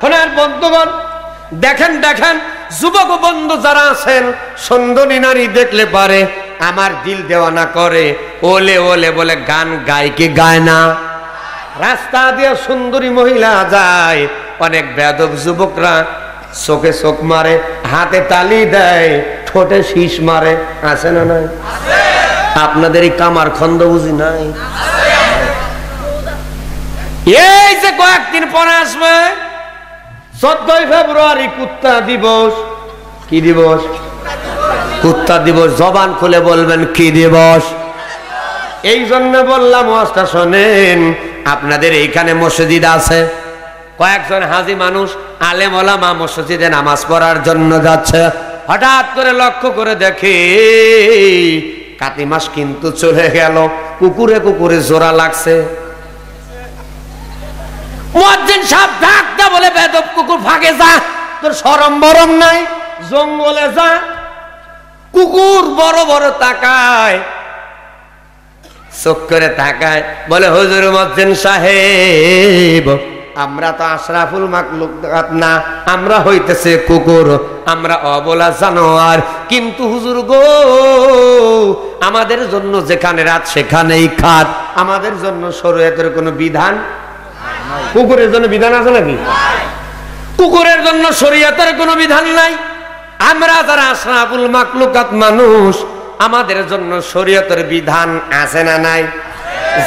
শোনেন বন্ধুগণ, দেখেন দেখেন যুবক বন্ধু যারা আছেন, সুন্দরী নারী দেখলে পারে আমার দিল দেওয়ানা করে, ওলে ওলে বলে গান গায় কি গায় না? রাস্তা দিয়ে সুন্দরী মহিলা যায়, অনেক বেয়াদব যুবকরা চোখে চোখ মারে, হাতে তালি দেয়, ঠোঁটে শীষ মারে, আছে না নাই? আপনাদের এই কামার খন্দ বুঝি নাই? এই যে কয়েকদিন পরে আসবে 14 ফেব্রুয়ারি কুত্তা দিবস। কি দিবস? কুত্তা দিবস। জবান খুলে বলবেন কি দিবস? এই জন্য বললাম ওয়াজটা শোনেন। আপনাদের এইখানে মসজিদ আছে, কয়েকজন হাজি মানুষ আলেম ওলামা মসজিদে নামাজ পড়ার জন্য যাচ্ছে। হঠাৎ করে লক্ষ্য করে দেখে কাতি মাস কিন্তু চলে গেল, কুকুরে কুকুরে জোড়া লাগছে। মুয়াজ্জিন সাহেব ডাকতে বলে, বেদব কুকুর ফাঁকে যা, তোর শরম বরম নাই, জঙ্গলে যা। কুকুর বড় বড় তাকায়, চোখ করে তাকায়, বলে হুজুর মুয়াজ্জিন সাহেব, আমরা তো আশরাফুল মাখলুকাত না, আমরা হইতেছে কুকুর, আমরা অবলা জানোয়ার, কিন্তু হুজুর গো আমাদের জন্য যেখানে রাত সেখানেই খাট, আমাদের জন্য শরীয়তের কোনো বিধান? কুকুরের জন্য বিধান আছে নাকি? কুকুরের জন্য শরীয়তের কোনো বিধান নাই। আমরা যারা আশরাফুল মাখলুকাত মানুষ, আমাদের জন্য শরীয়তের বিধান আছে না নাই?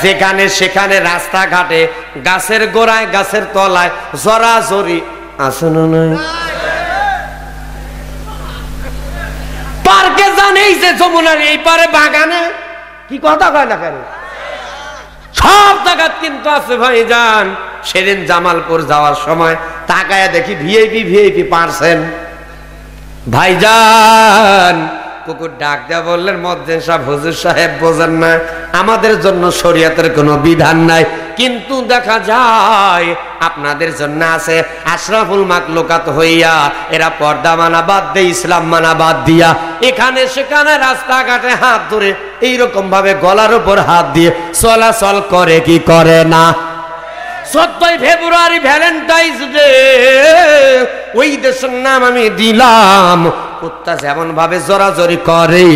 যেখানে সেখানে রাস্তাঘাটে গাছের গোড়ায় গাছের তলায় জরাজরি আছে না নাই? পার্কে যান, এই যে যমুনার এই পারে বাগানে, কি কথা কয় না কেন? সব জায়গা কিন্তু আছে ভাইজান। সেদিন জামালপুর যাওয়ার সময় তাকায় দেখি ভিআইপি ভিআইপি পারছেন ভাইজান। কুকুর ডাক দেয়া বললেন, মুয়াজ্জিন সাহেব হুজুর সাহেব বোঝেন না, আমাদের জন্য শরীয়তের কোনো বিধান নাই, কিন্তু দেখা যায় আপনাদের জন্য আছে। আশরাফুল মাখলুকাত হইয়া এরা পর্দা মানা বাদ দিয়ে ইসলাম মানা বাদ দিয়া এখানে সেখানে রাস্তাঘাটে হাত ধরে এইরকম ভাবে গলার উপর হাত দিয়ে চলাচল করে কি করে না? 14 ফেব্রুয়ারি ভ্যালেন্টাইন্স ডে, ওই দেশের নাম আমি দিলাম। কুত্তা যেমন ভাবে জোরাজোরি করে,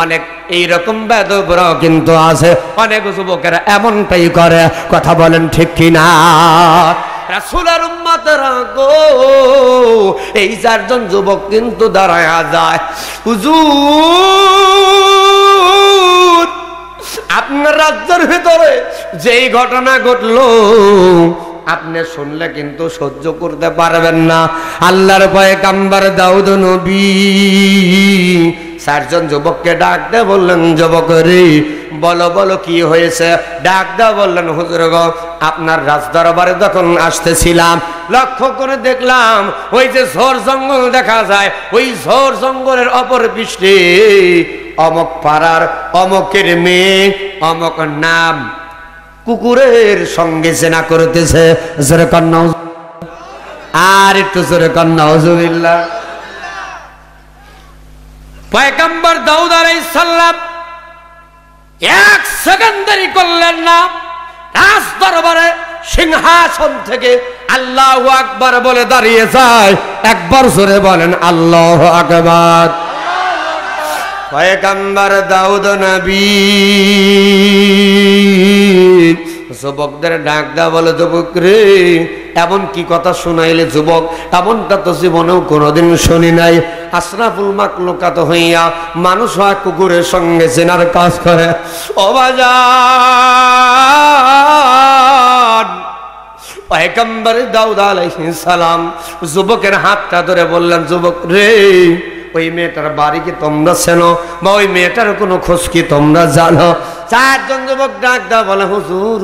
অনেক এইরকম বেদবরাও কিন্তু আছে, অনেক যুবকেরা এমনটাই করে। কথা বলেন ঠিক কিনা? রাসূলের উম্মতেরা গো, এই 4 জন যুবক কিন্তু দাঁড়ায় যায়, হুজুর আপনার রাজ্যের ভিতরে যেই ঘটনা ঘটলো আপনি শুনলে কিন্তু সহ্য করতে পারবেন না। আল্লাহর পয়গম্বর দাউদ নবী 4 জন যুবককে ডাক দিয়ে বললেন, যুবক রে বলো বলো কি হয়েছে? ডাক দিয়ে বললেন, হুজুর গো আপনার রাজদরবারে যখন আসতেছিলাম লক্ষ্য করে দেখলাম ওই যে ঝোর জঙ্গল দেখা যায়, ওই ঝোর জঙ্গলের অপর পৃষ্ঠে অমক পাড়ার অমকের মেয়ে অমক নাম কুকুরের সঙ্গে জেনা করতেছে। জোরে কন্যা, আর একটু জোরে কন্যা নাউজুবিল্লাহ। পয়গম্বর দাউদ আলাইহিস সালাম 1 সেকেন্ড দেরি করলেন না, রাজ দরবারে সিংহাসন থেকে আল্লাহু আকবার বলে দাঁড়িয়ে যায়। একবার জোরে বলেন আল্লাহু আকবার। পয়গম্বর দাউদ নবী যুবকদের ডাক দেয়া বলে, যুবক রে এমন কি কথা শুনাইলে যুবক, এমনটা তো জীবনেও কোনোদিন শুনি নাই। আশরাফুল মাখলুকাত হইয়া মানুষ হয় কুকুরের সঙ্গে জেনার কাজ করে। ও বাজার, পয়গম্বর দাউদ আলাইহিস সালাম যুবকের হাতটা ধরে বললেন, যুবক রে ওই মেয়েটার বাড়ি কি তোমরা চেনো, বা ওই মেয়েটার কোনো খোঁজ কি তোমরা জানো? 4 জন যুবক ডাক দা বলে, হুজুর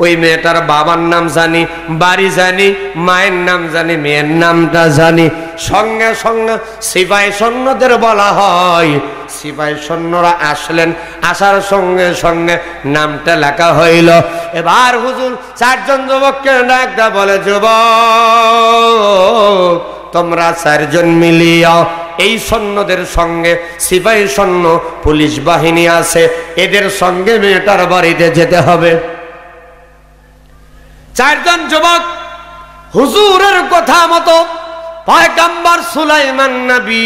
ওই মেয়েটার বাবার নাম জানি, বাড়ি জানি, মায়ের নাম জানি, মেয়ের নামটা জানি। সঙ্গে সঙ্গে সিপাহী সৈন্যদের বলা হয়, সিপাহী সৈন্যরা আসলেন, আসার সঙ্গে সঙ্গে নামটা লেখা হইল। এবার হুজুর 4 জন যুবককে ডাক দা বলে, যুবক তোমরা 4 জন মিলিয়া এই সৈন্যদের সঙ্গে, সিপাহী সৈন্য পুলিশ বাহিনী আছে, এদের সঙ্গে মেয়েটার বাড়িতে যেতে হবে। 4 জন যুবক হুজুরের কথা মতো পয়গম্বর সুলাইমান নবী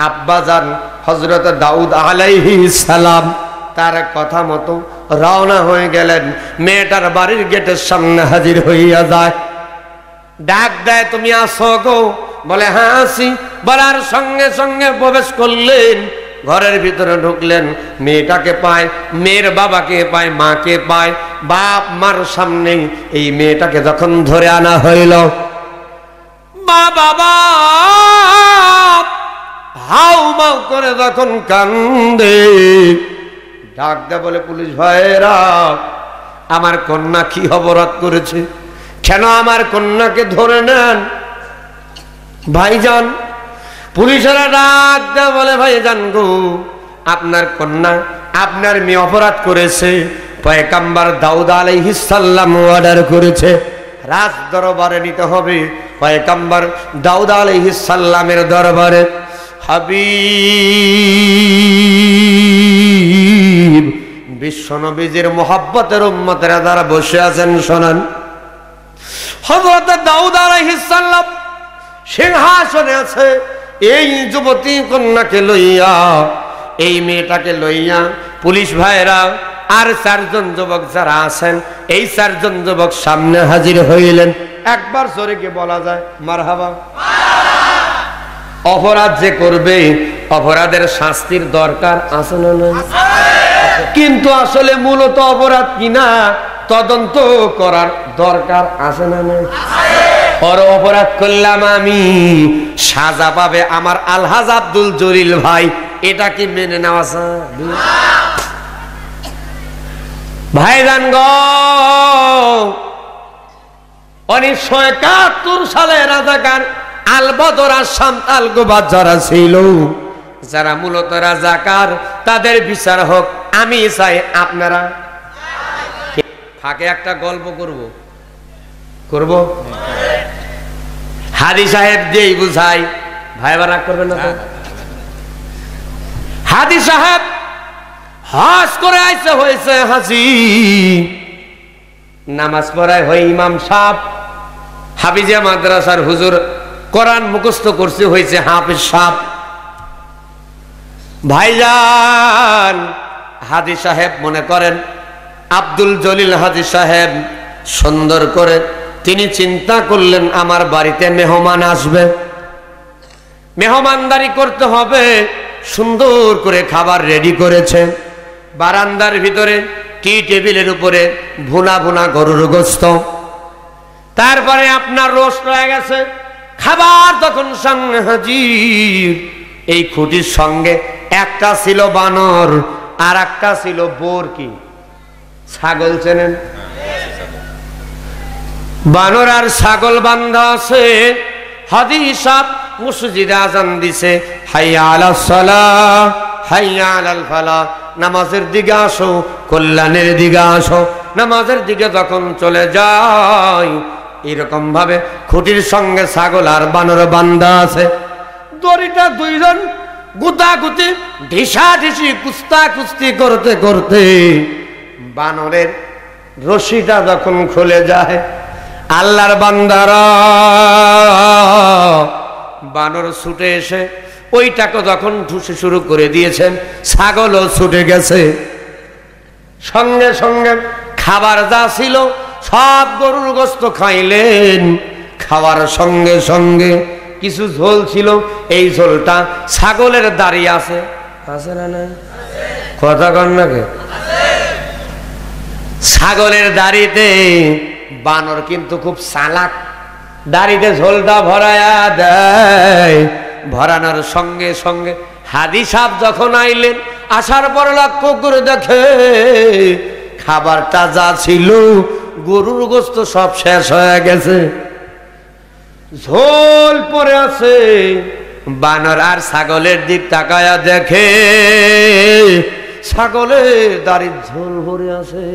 আব্বাজান হযরত দাউদ আলাইহিস সালাম তার কথা মতো রওনা হয়ে গেলেন। মেয়েটার বাড়ির গেটের সামনে হাজির হইয়া যায়, ডাক দেয়, তুমি আসো গো? বলে হ্যাঁ আসি। বলার সঙ্গে সঙ্গে প্রবেশ করলেন, ঘরের ভিতরে ঢুকলেন, মেয়েটাকে পায়, মেয়ের বাবাকে পায়, মাকে পায়। বাপ মার সামনে এই মেয়েটাকে যখন ধরে আনা হইল, বাবা হাউ মাউ করে যখন কান্দে, ডাক দেয়, বলে পুলিশ ভাইরা, আমার কন্যা কি অপরাধ করেছে? কেন আমার কন্যাকে ধরে নেন? ভাইজান পুলিশেরা ডাক দেয়, বলে ভাইজান গো, আপনার কন্যা, আপনার মেয়ে অপরাধ করেছে। পয়গম্বর দাউদ আলাইহিস সালাম অর্ডার করেছে রাজ দরবারে নিতে হবে, পয়গম্বর দাউদ আলাইহিস সালামের দরবারে। হাবিব বিশ্বনবীজির মোহাব্বতের উম্মতেরা যারা বসে আছেন শোনান। হযরত দাউদ আলাইহিস সালাম সিংহাসনে আছে, এই যুবতী কন্যাকে লইয়া, এই মেয়েটাকে লইয়া পুলিশ ভাইরা আর চারজন যুবক যারা আছেন, এই চারজন যুবক সামনে হাজির হইলেন। একবার জোরে কি বলা যায় মারহাবা? অপরাধ যে করবে অপরাধের শাস্তির দরকার আছে না? কিন্তু আসলে মূলত অপরাধ কিনা তদন্ত করার দরকার আছে না? ওর অপরাধ করলাম আমি, সাজা পাবে আমার আলহাজ আব্দুল জলিল ভাই, এটা কি মেনে নেওয়া যায়? ভাইজান গো, 1971 সালে রাজাকার আল বদর আসাম তালগোবাদ যারা ছিল, যারা মূলত রাজাকার, তাদের বিচার হোক। আমি চাই আপনারা ফাঁকে একটা গল্প করব। হাদি সাহেব যেই বুঝাই, ভাইবা রাগ করবেন না তো? হাদি সাহেব হজ করে আইসে হয়েছে হাজি, নামাজ পড়ায় হয় ইমাম সাহেব, হাফিজা মাদ্রাসার হুজুর কোরআন মুখস্থ করছে হয়েছে হাফিজ সাহেব। ভাইজান হাদি সাহেব মনে করেন আব্দুল জলিল হাদি সাহেব সুন্দর করে তিনি চিন্তা করলেন, আমার বাড়িতে মেহমান আসবে, মেহমানদারি করতে হবে, সুন্দর করে খাবার রেডি করেছে। বারান্দার ভিতরে টি টেবিলের উপরে ভুনা ভুনা গরুর গোস্ত, তারপরে আপনার রোস্ট রয়ে গেছে, খাবার তখন সামনে হাজির। এই খুঁটির সঙ্গে একটা ছিল বানর, আর একটা ছিল বোর, কি ছাগল চেনেন? বানর আর ছাগল বান্ধা আছে। হাদিস মসজিদে আজান দিছে, হাইয়া আলাস সালাহ হাইয়া আলাল ফালাহ, নামাজের দিকে আসো, কল্যাণের দিকে আসো। নামাজের দিকে যখন চলে যায়, এরকম ভাবে খুঁটির সঙ্গে ছাগল আর বানর বান্ধা আছে। দড়িটা দুইজন গুতাগুতি ঢিসা ঢিসি কুস্তা কুস্তি করতে করতে বানরের রশিটা যখন খুলে যায়, আল্লাহর বান্দারা, বানর ছুটে এসে ওইটাকে যখন ঠুসে শুরু করে দিয়েছেন, ছাগলও ছুটে গেছে। সঙ্গে সঙ্গে খাবার যা ছিল সব গরুর গোস্ত খাইলেন। খাওয়ার সঙ্গে সঙ্গে কিছু ঝোল ছিল, এই ঝোলটা ছাগলের দাড়ি আছে, আছে না? না কথা কন নাকি? ছাগলের দাড়িতে বানর কিন্তু খুব চালাক, দাড়িতে ঝোলটা ভরায়া দেয়। ভরানোর সঙ্গে সঙ্গে হাদি সাহেব যখন আইলেন, আসার পর লক্ষ্য করে দেখে খাবারটা যা ছিল গরুর গোস্ত সব শেষ হয়ে গেছে, ঝোল পরে আছে। বানর আর ছাগলের দিক তাকায়া দেখে ছাগলের দাড়ির ঝোল ভরে আছে।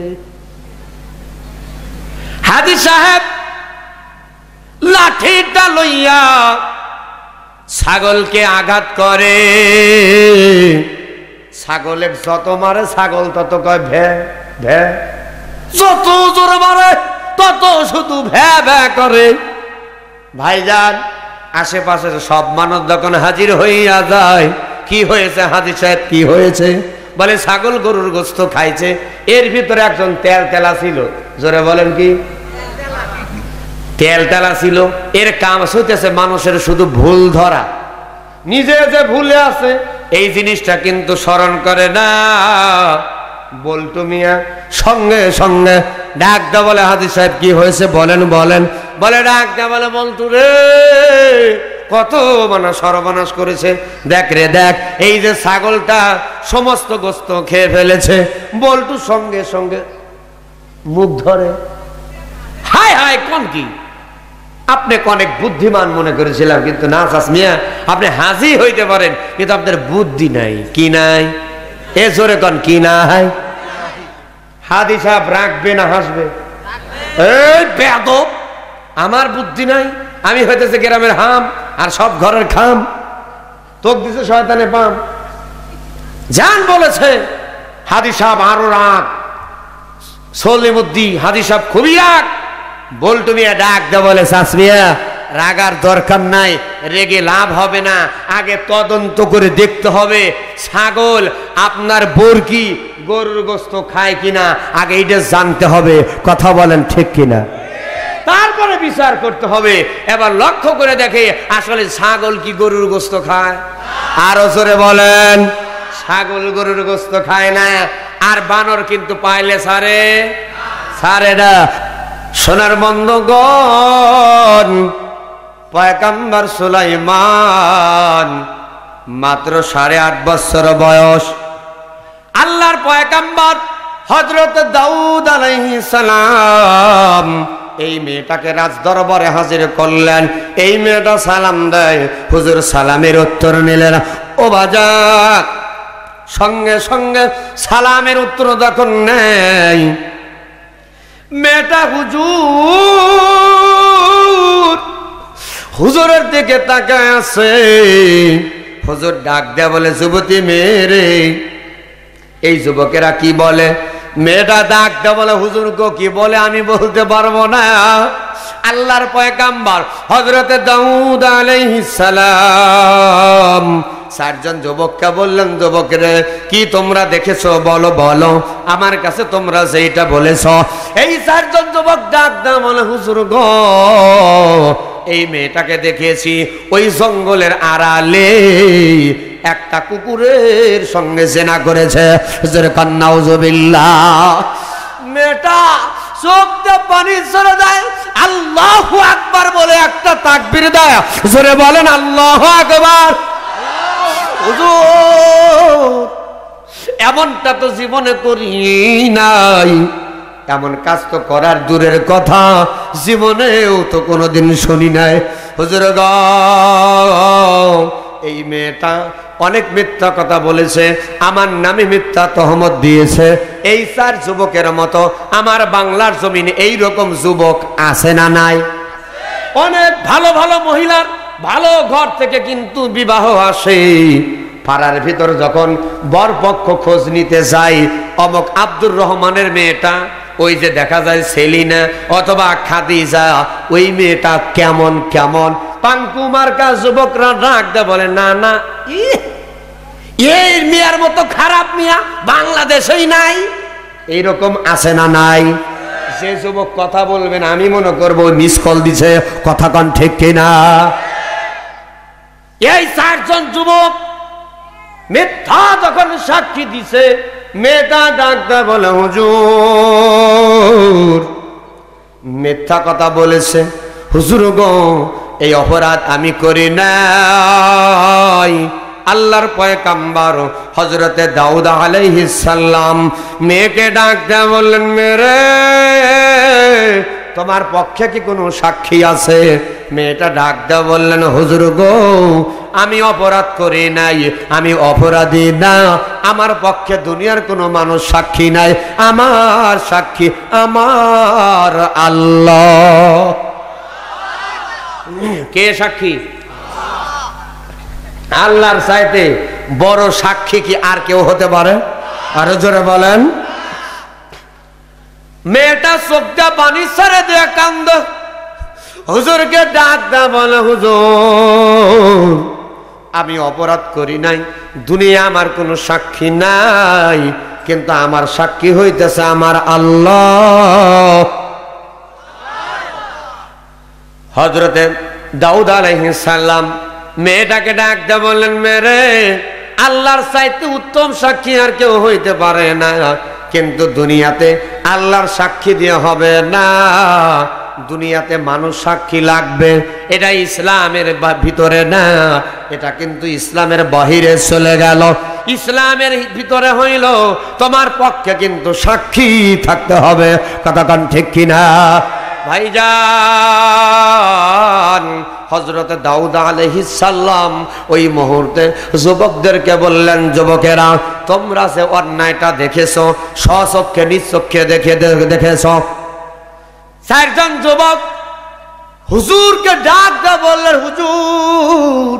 হাদি সাহেব লাঠিটা লইয়া ছাগলকে আঘাত করে। ছাগলের যত মারে ছাগল তত কয় ভে ভে, যত জোরে মারে তত শুধু ভ্যা ভ্যা করে। ভাইজান, আশেপাশের সব মানুষ যখন হাজির হইয়া যায়, কি হয়েছে হাজী সাহেব, কি হয়েছে? বলে ছাগল গরুর গোস্ত খাইছে। এর ভিতরে একজন তেল তেলা ছিল। জোরে বলেন কি? তেল তেলা ছিল। এর কাম হইতেছে মানুষের শুধু ভুল ধরা, নিজে যে ভুলে আছে এই জিনিসটা কিন্তু স্মরণ করে না। বল্টু মিয়া সঙ্গে সঙ্গে ডাক দা বলে হাজী সাহেব কি হয়েছে বলেন বলেন। বলে ডাক দা বলে বল্টু রে, কত মানে সর্বনাশ করেছে, দেখ রে দেখ, এই যে ছাগলটা সমস্ত গোস্ত খেয়ে ফেলেছে। বল্টু সঙ্গে সঙ্গে মুখ ধরে, হায় হায় কোন কি, আপনি অনেক বুদ্ধিমান মনে করেছিলাম, কিন্তু না চাষ মিয়া, আপনি হাজি হইতে পারেন কিন্তু আপনার বুদ্ধি নাই। কি নাই? এ জোরে কন, কি নাই? হাজী সাহেব রাখবে না হাসবে? এই বেয়াদব, আমার বুদ্ধি নাই, আমি হইতেছে গ্রামের হাম আর সব ঘরের খাম, তোক দিছে শয়তানে পাম। জান বলেছে। হাজী সাহেব আরো রাগ, সলিমুদ্দিন হাজী সাহেব খুবই রাগ। বল্টু মিয়া ডাক দে বলে চাচ মিয়া, রাগার দরকার নাই, রেগে লাভ হবে না, আগে তদন্ত করে দেখতে হবে ছাগল আপনার বর্গি গরুর গোস্ত খায় কিনা, আগে এটা জানতে হবে। কথা বলেন ঠিক কিনা? তারপরে বিচার করতে হবে। এবার লক্ষ্য করে দেখে আসলে ছাগল কি গরুর গোস্ত খায়? আরো জোরে বলেন। ছাগল গরুর গোস্ত খায় না, আর বানর কিন্তু পাইলে ছাড়ে না। সোনার বন্ধুগণ, পয়গম্বর সুলাইমান মাত্র 8.5 বছর বয়স। আল্লাহর পয়গম্বর হযরত দাউদ আলাইহিস সালাম এই মেয়েটাকে রাজ দরবারে হাজির করলেন। এই মেয়েটা সালাম দেয়, হুজুর সালামের উত্তর নিলেন। ও বাজার, সঙ্গে সঙ্গে সালামের উত্তর যখন নেই, মেয়েটা হুজুরের দিকে তাকায় আছে। হুজুর ডাক দেয়া বলে, যুবতী মেয়েরে। এই যুবকেরা কি বলে? মেয়েটা ডাক দেয়া বলে, হুজুর গো কি বলে আমি বলতে পারবো না। আল্লাহর পয়গম্বর হযরত দাউদ আলাইহিস সালাম 4 জন যুবককে বললেন, যুবকরে কি তোমরা দেখেছো বলো বলো, আমার কাছে তোমরা যেটা বলেছো। এই 4 জন যুবক ডাক দেয়া বলে, হুজুর গো এই মেয়েটাকে দেখেছি ওই জঙ্গলের আড়ালে একটা কুকুরের সঙ্গে জেনা করেছে। হুজুর নাউজুবিল্লাহ। মেয়েটা চোখ দিয়ে পানি ঝরে দেয়, আল্লাহু আকবার বলে একটা তাকবীর দেয়। জোরে বলেন আল্লাহু আকবার। হুজুর এমনটা তো জীবনে করি নাই, এমন কাজ তো করার দূরের কথা, জীবনেও তো কোনোদিন শুনি নাই। হুজুর গো এই মেয়েটা অনেক মিথ্যা কথা বলেছে, আমার নামে মিথ্যা তহমত দিয়েছে। এই 4 যুবকের মতো আমার বাংলার জমিনে এই রকম যুবক আছে না নাই? অনেক ভালো ভালো মহিলার ভালো ঘর থেকে কিন্তু বিবাহ আসে। পাড়ার ভিতর যখন বরপক্ষ খোঁজ নিতে যায়, অমক আব্দুর রহমানের মেয়েটা, ওই যে দেখা যায় সেলিনা অথবা খাদিজা, ওই মেয়েটা কেমন কেমন পাঙ্কুমার কা যুবকরা ডাক দে বলে, না না এই মেয়ের মতো খারাপ মিয়া বাংলাদেশেই নাই। এইরকম আছে না নাই? যে যুবক কথা বলবেন আমি মনে করবো মিস কল দিছে। কথা কন ঠিক কিনা? এই 4 জন যুবক মিথ্যা যখন সাক্ষী দিছে, মেয়েটা ডাকতে বলে, হুজুর মিথ্যা কথা বলেছে। হুজুর গো এই অপরাধ আমি করি নাই। আল্লাহর পয়গম্বর হযরতে দাউদ আলাইহিস সালাম মেয়েকে ডাকতে বললেন, মেরে তোমার পক্ষে কি কোনো সাক্ষী আছে? মেয়েটা ডাক দেয়া বললেন, হুজুর গো আমি অপরাধ করি নাই, আমি অপরাধী না, আমার পক্ষে দুনিয়ার কোনো মানুষ সাক্ষী নাই, আমার সাক্ষী আমার আল্লাহ। কে সাক্ষী? আল্লাহর চাইতে বড় সাক্ষী কি আর কেউ হতে পারে? আরো জোরে বলেন। মেয়েটা চোখটা পানি ছেড়ে দিয়ে কান্দ। হুজুরকে ডাক দা বলে, হুজুর আমি অপরাধ করি নাই, দুনিয়া আমার কোনো সাক্ষী নাই, কিন্তু আমার সাক্ষী হইতেছে আমার আল্লাহ। হযরতে দাউদ আলাইহিস সালাম মেয়েটাকে ডাক দা বললেন, মেরে আল্লাহর চাইতে উত্তম সাক্ষী আর কেউ হইতে পারে না, কিন্তু দুনিয়াতে আল্লাহর সাক্ষী দিয়ে হবে না, দুনিয়াতে মানুষ সাক্ষী লাগবে। এটা ইসলামের ভিতরে না, এটা কিন্তু ইসলামের বাহিরে চলে গেল। ইসলামের ভিতরে হইল তোমার পক্ষে কিন্তু সাক্ষী থাকতে হবে। কথা কোন ঠিক কিনা ভাইজান? হযরত দাউদ আলাইহিস সালাম ওই মুহূর্তে যুবকদেরকে বললেন, যুবকেরা তোমরা যে অন্যায়টা দেখেছো, স্বচক্ষে নিজ চক্ষে দেখেছো। চারজন যুবক হুজুরকে ডাক দিয়ে বললেন, হুজুর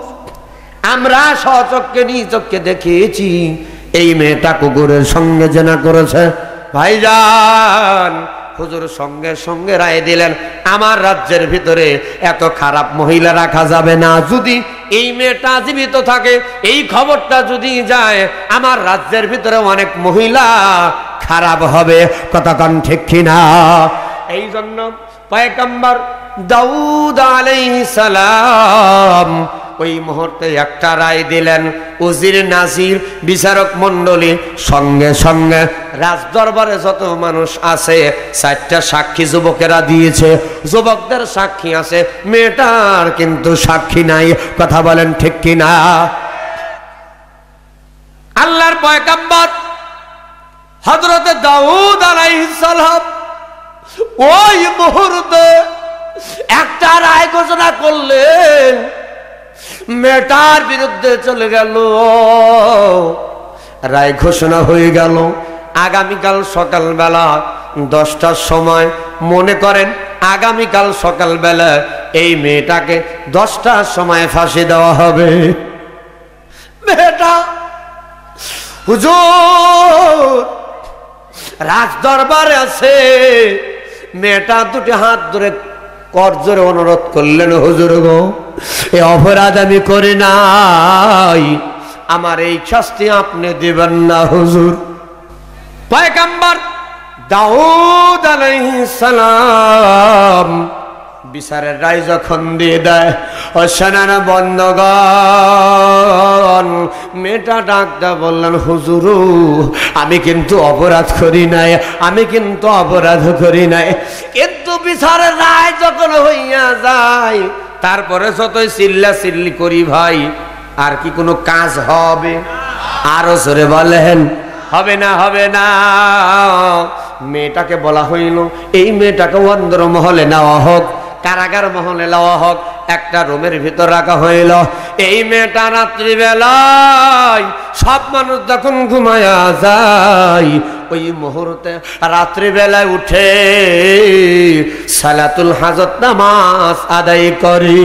আমরা স্বচক্ষে নিজ চক্ষে দেখেছি এই মেয়েটা কুকুরের সঙ্গে জেনা করেছে। ভাইজান হুজুর সঙ্গে সঙ্গে রায় দিলেন, আমার রাজ্যের ভিতরে এত খারাপ মহিলা রাখা যাবে না। যদি এই মেয়েটা জীবিত থাকে, এই খবরটা যদি যায়, আমার রাজ্যের ভিতরে অনেক মহিলা খারাপ হবে। কথা কোন ঠিক কিনা? এই জন্য পয়গম্বর দাউদ আলাইহিস সালাম ওই মুহূর্তে একটা রায় দিলেন। উজির নাজির বিচারক মণ্ডলী সঙ্গে সঙ্গে রাজদরবারে যত মানুষ আছে, 4টা সাক্ষী যুবকেরা দিয়েছে, যুবকদের সাক্ষী আছে, মেয়েটার কিন্তু সাক্ষী নাই। কথা বলেন ঠিক কিনা? আল্লাহর পয়গম্বর হযরতে দাউদ আলাইহিস সালাম ওই মুহূর্তে একটা রায় ঘোষণা করলেন, মেয়েটার বিরুদ্ধে চলে গেল। রায় ঘোষণা হয়ে গেল। আগামীকাল সকালবেলা 10টার সময়, মনে করেন আগামীকাল সকালবেলা এই মেয়েটাকে 10টার সময় ফাঁসি দেওয়া হবে। মেয়েটা হুজুর রাজ দরবারে আছে। মেয়েটা দুটি হাত ধরে করজোরে অনুরোধ করলেন, হুজুর গো এই অপরাধ আমি করি নাই, আমার এই শাস্তি আপনি দিবেন না হুজুর। পয়গম্বর দাউদ আলাইহিস সালাম বিচারের রায় যখন দিয়ে দেয়, অশানানা বন্ধগণ মেয়েটা ডাকটা বললেন, হুজুর আমি কিন্তু অপরাধ করি নাই, আমি কিন্তু অপরাধ করি নাই, কিন্তু বিচারের রায় যখন হইয়া যায়, তারপরে যতই চিল্লা চিল্লি করি ভাই, আর কি কোনো কাজ হবে? আরো জোরে বলেন, হবে না, হবে না। মেয়েটাকে বলা হইল, এই মেয়েটাকে অন্দর মহলে নেওয়া হোক, কারাগার মহলে নেওয়া হোক, একটা রুমের ভিতর রাখা হইল। এই মেয়েটা রাত্রিবেলায় সব মানুষ যখন ঘুমায়া যায়, ওই মুহূর্তে রাত্রিবেলায় উঠে সালাতুল হাজত নামাজ আদায় করি।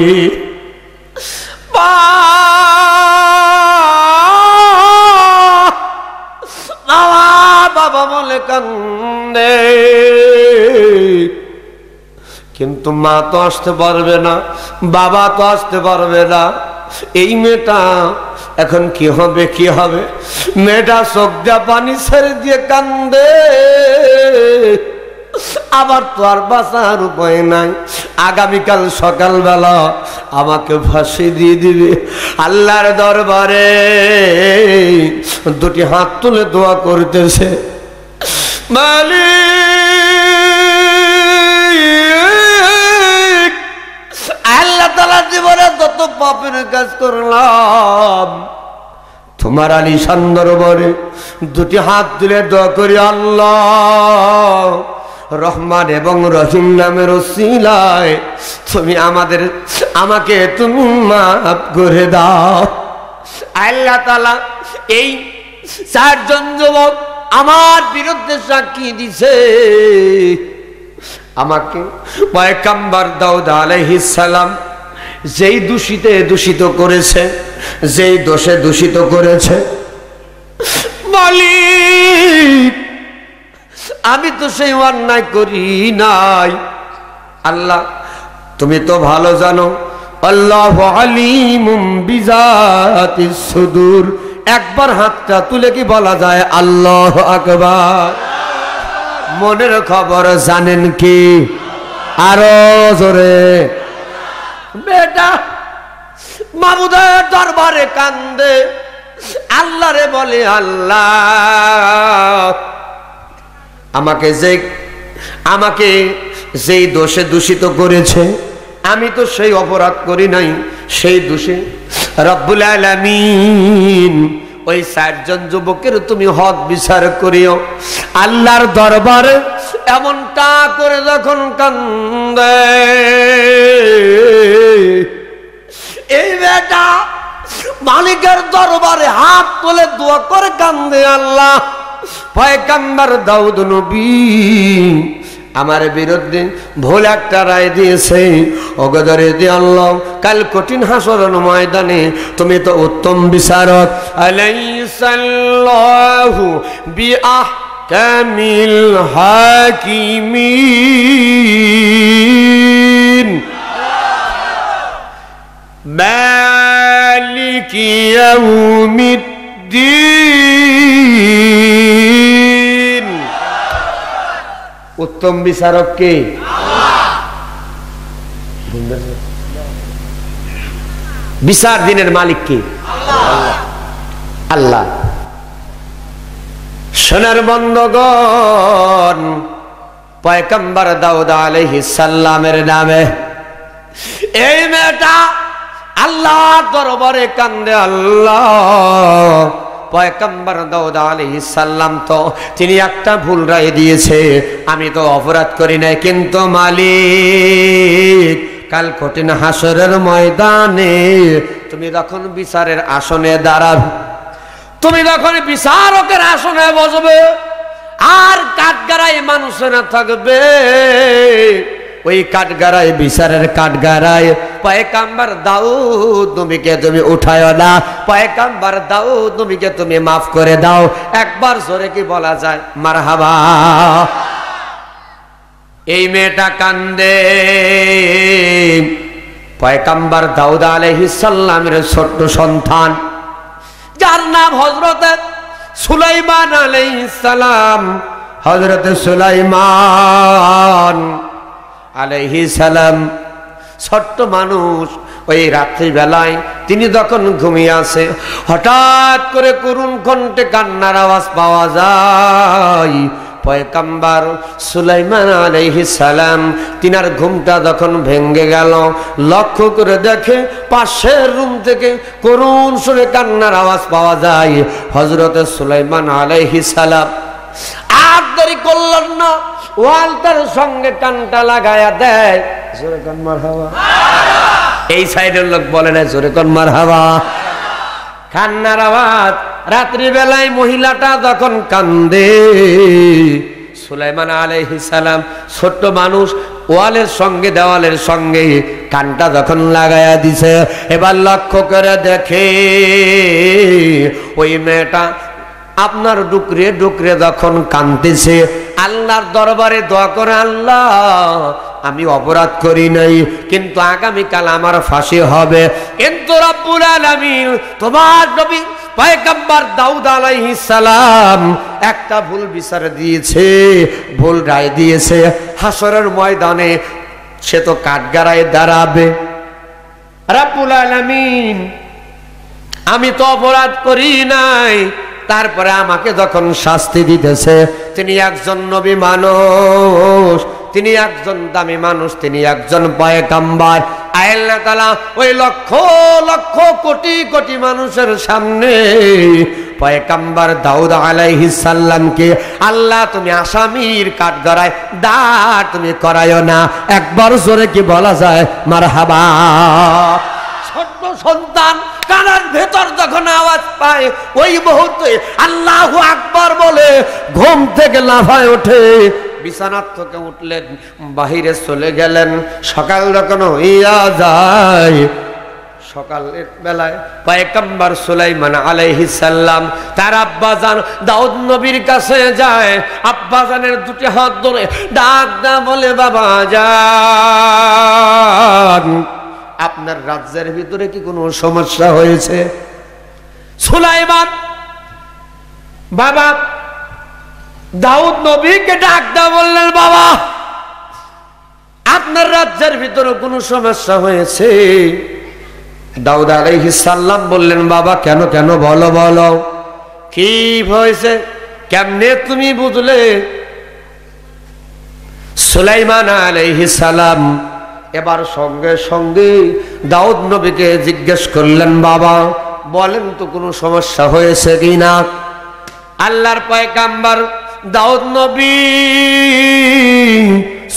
বাবা বলে কান্দে, কিন্তু মা তো আসতে পারবে না, বাবা তো আসতে পারবে না। এই মেয়েটা এখন কি হবে, কি হবে? মেয়েটা চোখ দিয়া পানি ছেড়ে দিয়ে কান্দে। আবার তো আর বাঁচার উপায় নাই, আগামীকাল সকালবেলা আমাকে ফাঁসি দিয়ে দিবে। আল্লাহর দরবারে দুটি হাত তুলে দোয়া করতেছে, মালিক আল্লাহ তাআলা জীবনে যত পাপের কাজ করলাম, তোমার আলিশান দরবারে দুটি হাত তুলে দোয়া করি, আল্লাহ রহমান এবং রহিম নামের ওসিলায় তুমি আমাকে তুমি মাফ করে দাও। আল্লাহ তাআলা এই 4 জন যুবক আমার বিরুদ্ধে সাক্ষী দিছে, আমাকে পয়গম্বর দাউদ আলাইহিস সালাম যেই দোষীতে দূষিত করেছে, যেই দোষে দূষিত করেছে, মালিক আমি তো সেই অন্যায় করি নাই। আল্লাহ তুমি তো ভালো জানো, আল্লাহু আলিমুম বিজাতিস সুদূর। একবার হাতটা তুলে কি বলা যায় আল্লাহু আকবার? মনের খবর জানেন কি? আরো জোরে। বেটা মাবুদের দরবারে কান্দে, আল্লাহরে বলে আল্লাহ আমাকে যেই দোষে দূষিত করেছে, আমি তো সেই অপরাধ করি নাই, সেই দোষে রব্বুল আলামিন ওই 4 জন যুবকের তুমি হক বিচার করিও। আল্লাহর দরবারে এমনটা করে যখন কান্দে, এই বেটা মালিকের দরবারে হাত তুলে দোয়া করে কান্দে, আল্লাহ পয়গম্বর দাউদ নবী আমার বিরুদ্ধে ভুল একটা রায় দিয়েছে, ওগদরে দি আল্লাহ কাল কঠিন হাসরের ময়দানে তুমি তো উত্তম বিচারক। আলাইসাল্লাহু বিআহকামিল হাকিমিন মালিকি ইয়াউমিদ্দিন। উত্তম বিচারক কে? বিচার দিনের মালিক কে? আল্লাহ। সোনার বন্ধগণ, পয়গম্বর দাউদ আলাইহিস সালামের নামে এই মেয়েটা আল্লাহ দরবারে কান্দে। আল্লাহ পয়গম্বর দাউদ আলাইহিস সালাম তো তিনি একটা ভুল রায় দিয়েছে, আমি তো অপরাধ করি নাই, কিন্তু মালিক কাল কঠিন হাসরের ময়দানে তুমি যখন বিচারের আসনে দাঁড়াবে, তুমি যখন বিচারকের আসনে বসবে, আর কাঠগাড়ায় মানুষেরা থাকবে, ওই কাঠগাড়ায় বিচারের কাঠগাড়ায় পয়গম্বর দাউদ নবীকে তুমি উঠায়ো না, পয়গম্বর দাউদ নবীকে তুমি মাফ করে দাও। একবার জোরে কি বলা যায় মারহাবা? এই মেয়েটা কান্দে। পয়গম্বর দাউদ আলাইহিস সালামের ছোট্ট সন্তান, যার নাম হযরতে সুলাইমান আলাইহিস সালাম, হযরতে সুলাইমান আলাইহিস সালাম ছোট্ট মানুষ। ওই রাত্রি বেলায় তিনি যখন ঘুমিয়ে আছে, হঠাৎ করে করুণ কণ্ঠে কান্নার আওয়াজ পাওয়া যায়। পয়গম্বর সুলাইমান আলাইহিস সালাম তিনার ঘুমটা যখন ভেঙে গেল, লক্ষ্য করে দেখে পাশের রুম থেকে করুণ সুরে কান্নার আওয়াজ পাওয়া যায়। হযরতে সুলাইমান আলাইহিস সালাম আর দেরি করলেন না, ওয়ালটার সঙ্গে কানটা লাগায়া দেয়। জোরে কান মারহাবা। এই সাইডের লোক বলে না জোরে কান মারহাবা। কান্নার আওয়াজ রাত্রি বেলায় মহিলাটা যখন কান্দে, সুলাইমান আলাইহিস সালাম ছোট্ট মানুষ, ওয়ালের সঙ্গে দেওয়ালের সঙ্গে কানটা যখন লাগায়া দিছে, এবার লক্ষ্য করে দেখে ওই মেয়েটা আপনার ডুকরে ডুকরে যখন কাঁদতেছে, আল্লাহর দরবারে দোয়া করে, আল্লাহ আমি অপরাধ করি নাই, কিন্তু আগামীকাল আমার ফাঁসি হবে, কিন্তু রব্বুল আলামিন তোমার নবী পয়গম্বর দাউদ আলাইহিস সালাম একটা ভুল বিচার দিয়েছে, ভুল রায় দিয়েছে, হাসরের ময়দানে সে তো কাঠগড়ায় দাঁড়াবে। রব্বুল আলামিন আমি তো অপরাধ করি নাই, তারপরে আমাকে যখন শাস্তি দিতেছে, তিনি একজন নবী মানুষ, তিনি একজন দামি মানুষ, তিনি একজন পয়গম্বর। আল্লাহ তাআলা ওই লক্ষ লক্ষ কোটি কোটি মানুষের সামনে পয়গম্বর দাউদ আলাইহিস সালামকে আল্লাহ তুমি আসামির কাঠগড়ায় দাঁড় তুমি করায়ো না। একবার জোরে কি বলা যায় মারহাবা? ছোট্ট সন্তান কানের ভেতর যখন আওয়াজ পায়, ওই মুহূর্তে আল্লাহু আকবার বলে ঘুম থেকে লাফায় ওঠে, বিছানার থেকে উঠলেন, বাহিরে চলে গেলেন। সকাল যখন হইয়া যায়, সকালের বেলায় পয়গম্বর সুলাইমান আলাইহিস সালাম তার আব্বাজান দাউদ নবীর কাছে যায়, আব্বাজানের দুটি হাত ধরে ডাক দেয়, বলে বাবা যান, আপনার রাজ্যের ভিতরে কি কোনো সমস্যা হয়েছে? সুলাইমান বাবা দাউদ নবীকে ডাক দেয়, বললেন বাবা আপনার রাজ্যের ভিতরে কোনো সমস্যা হয়েছে? দাউদ আলাইহিস সালাম বললেন বাবা কেন কেন বলো বলো, কি হয়েছে, কেমনে তুমি বুঝলে? সুলাইমান আলাইহিস সালাম এবার সঙ্গে সঙ্গে দাউদ নবীকে জিজ্ঞেস করলেন বাবা বলেন তো কোনো সমস্যা হয়েছে কিনা? আল্লাহর পয়গম্বর দাউদ নবী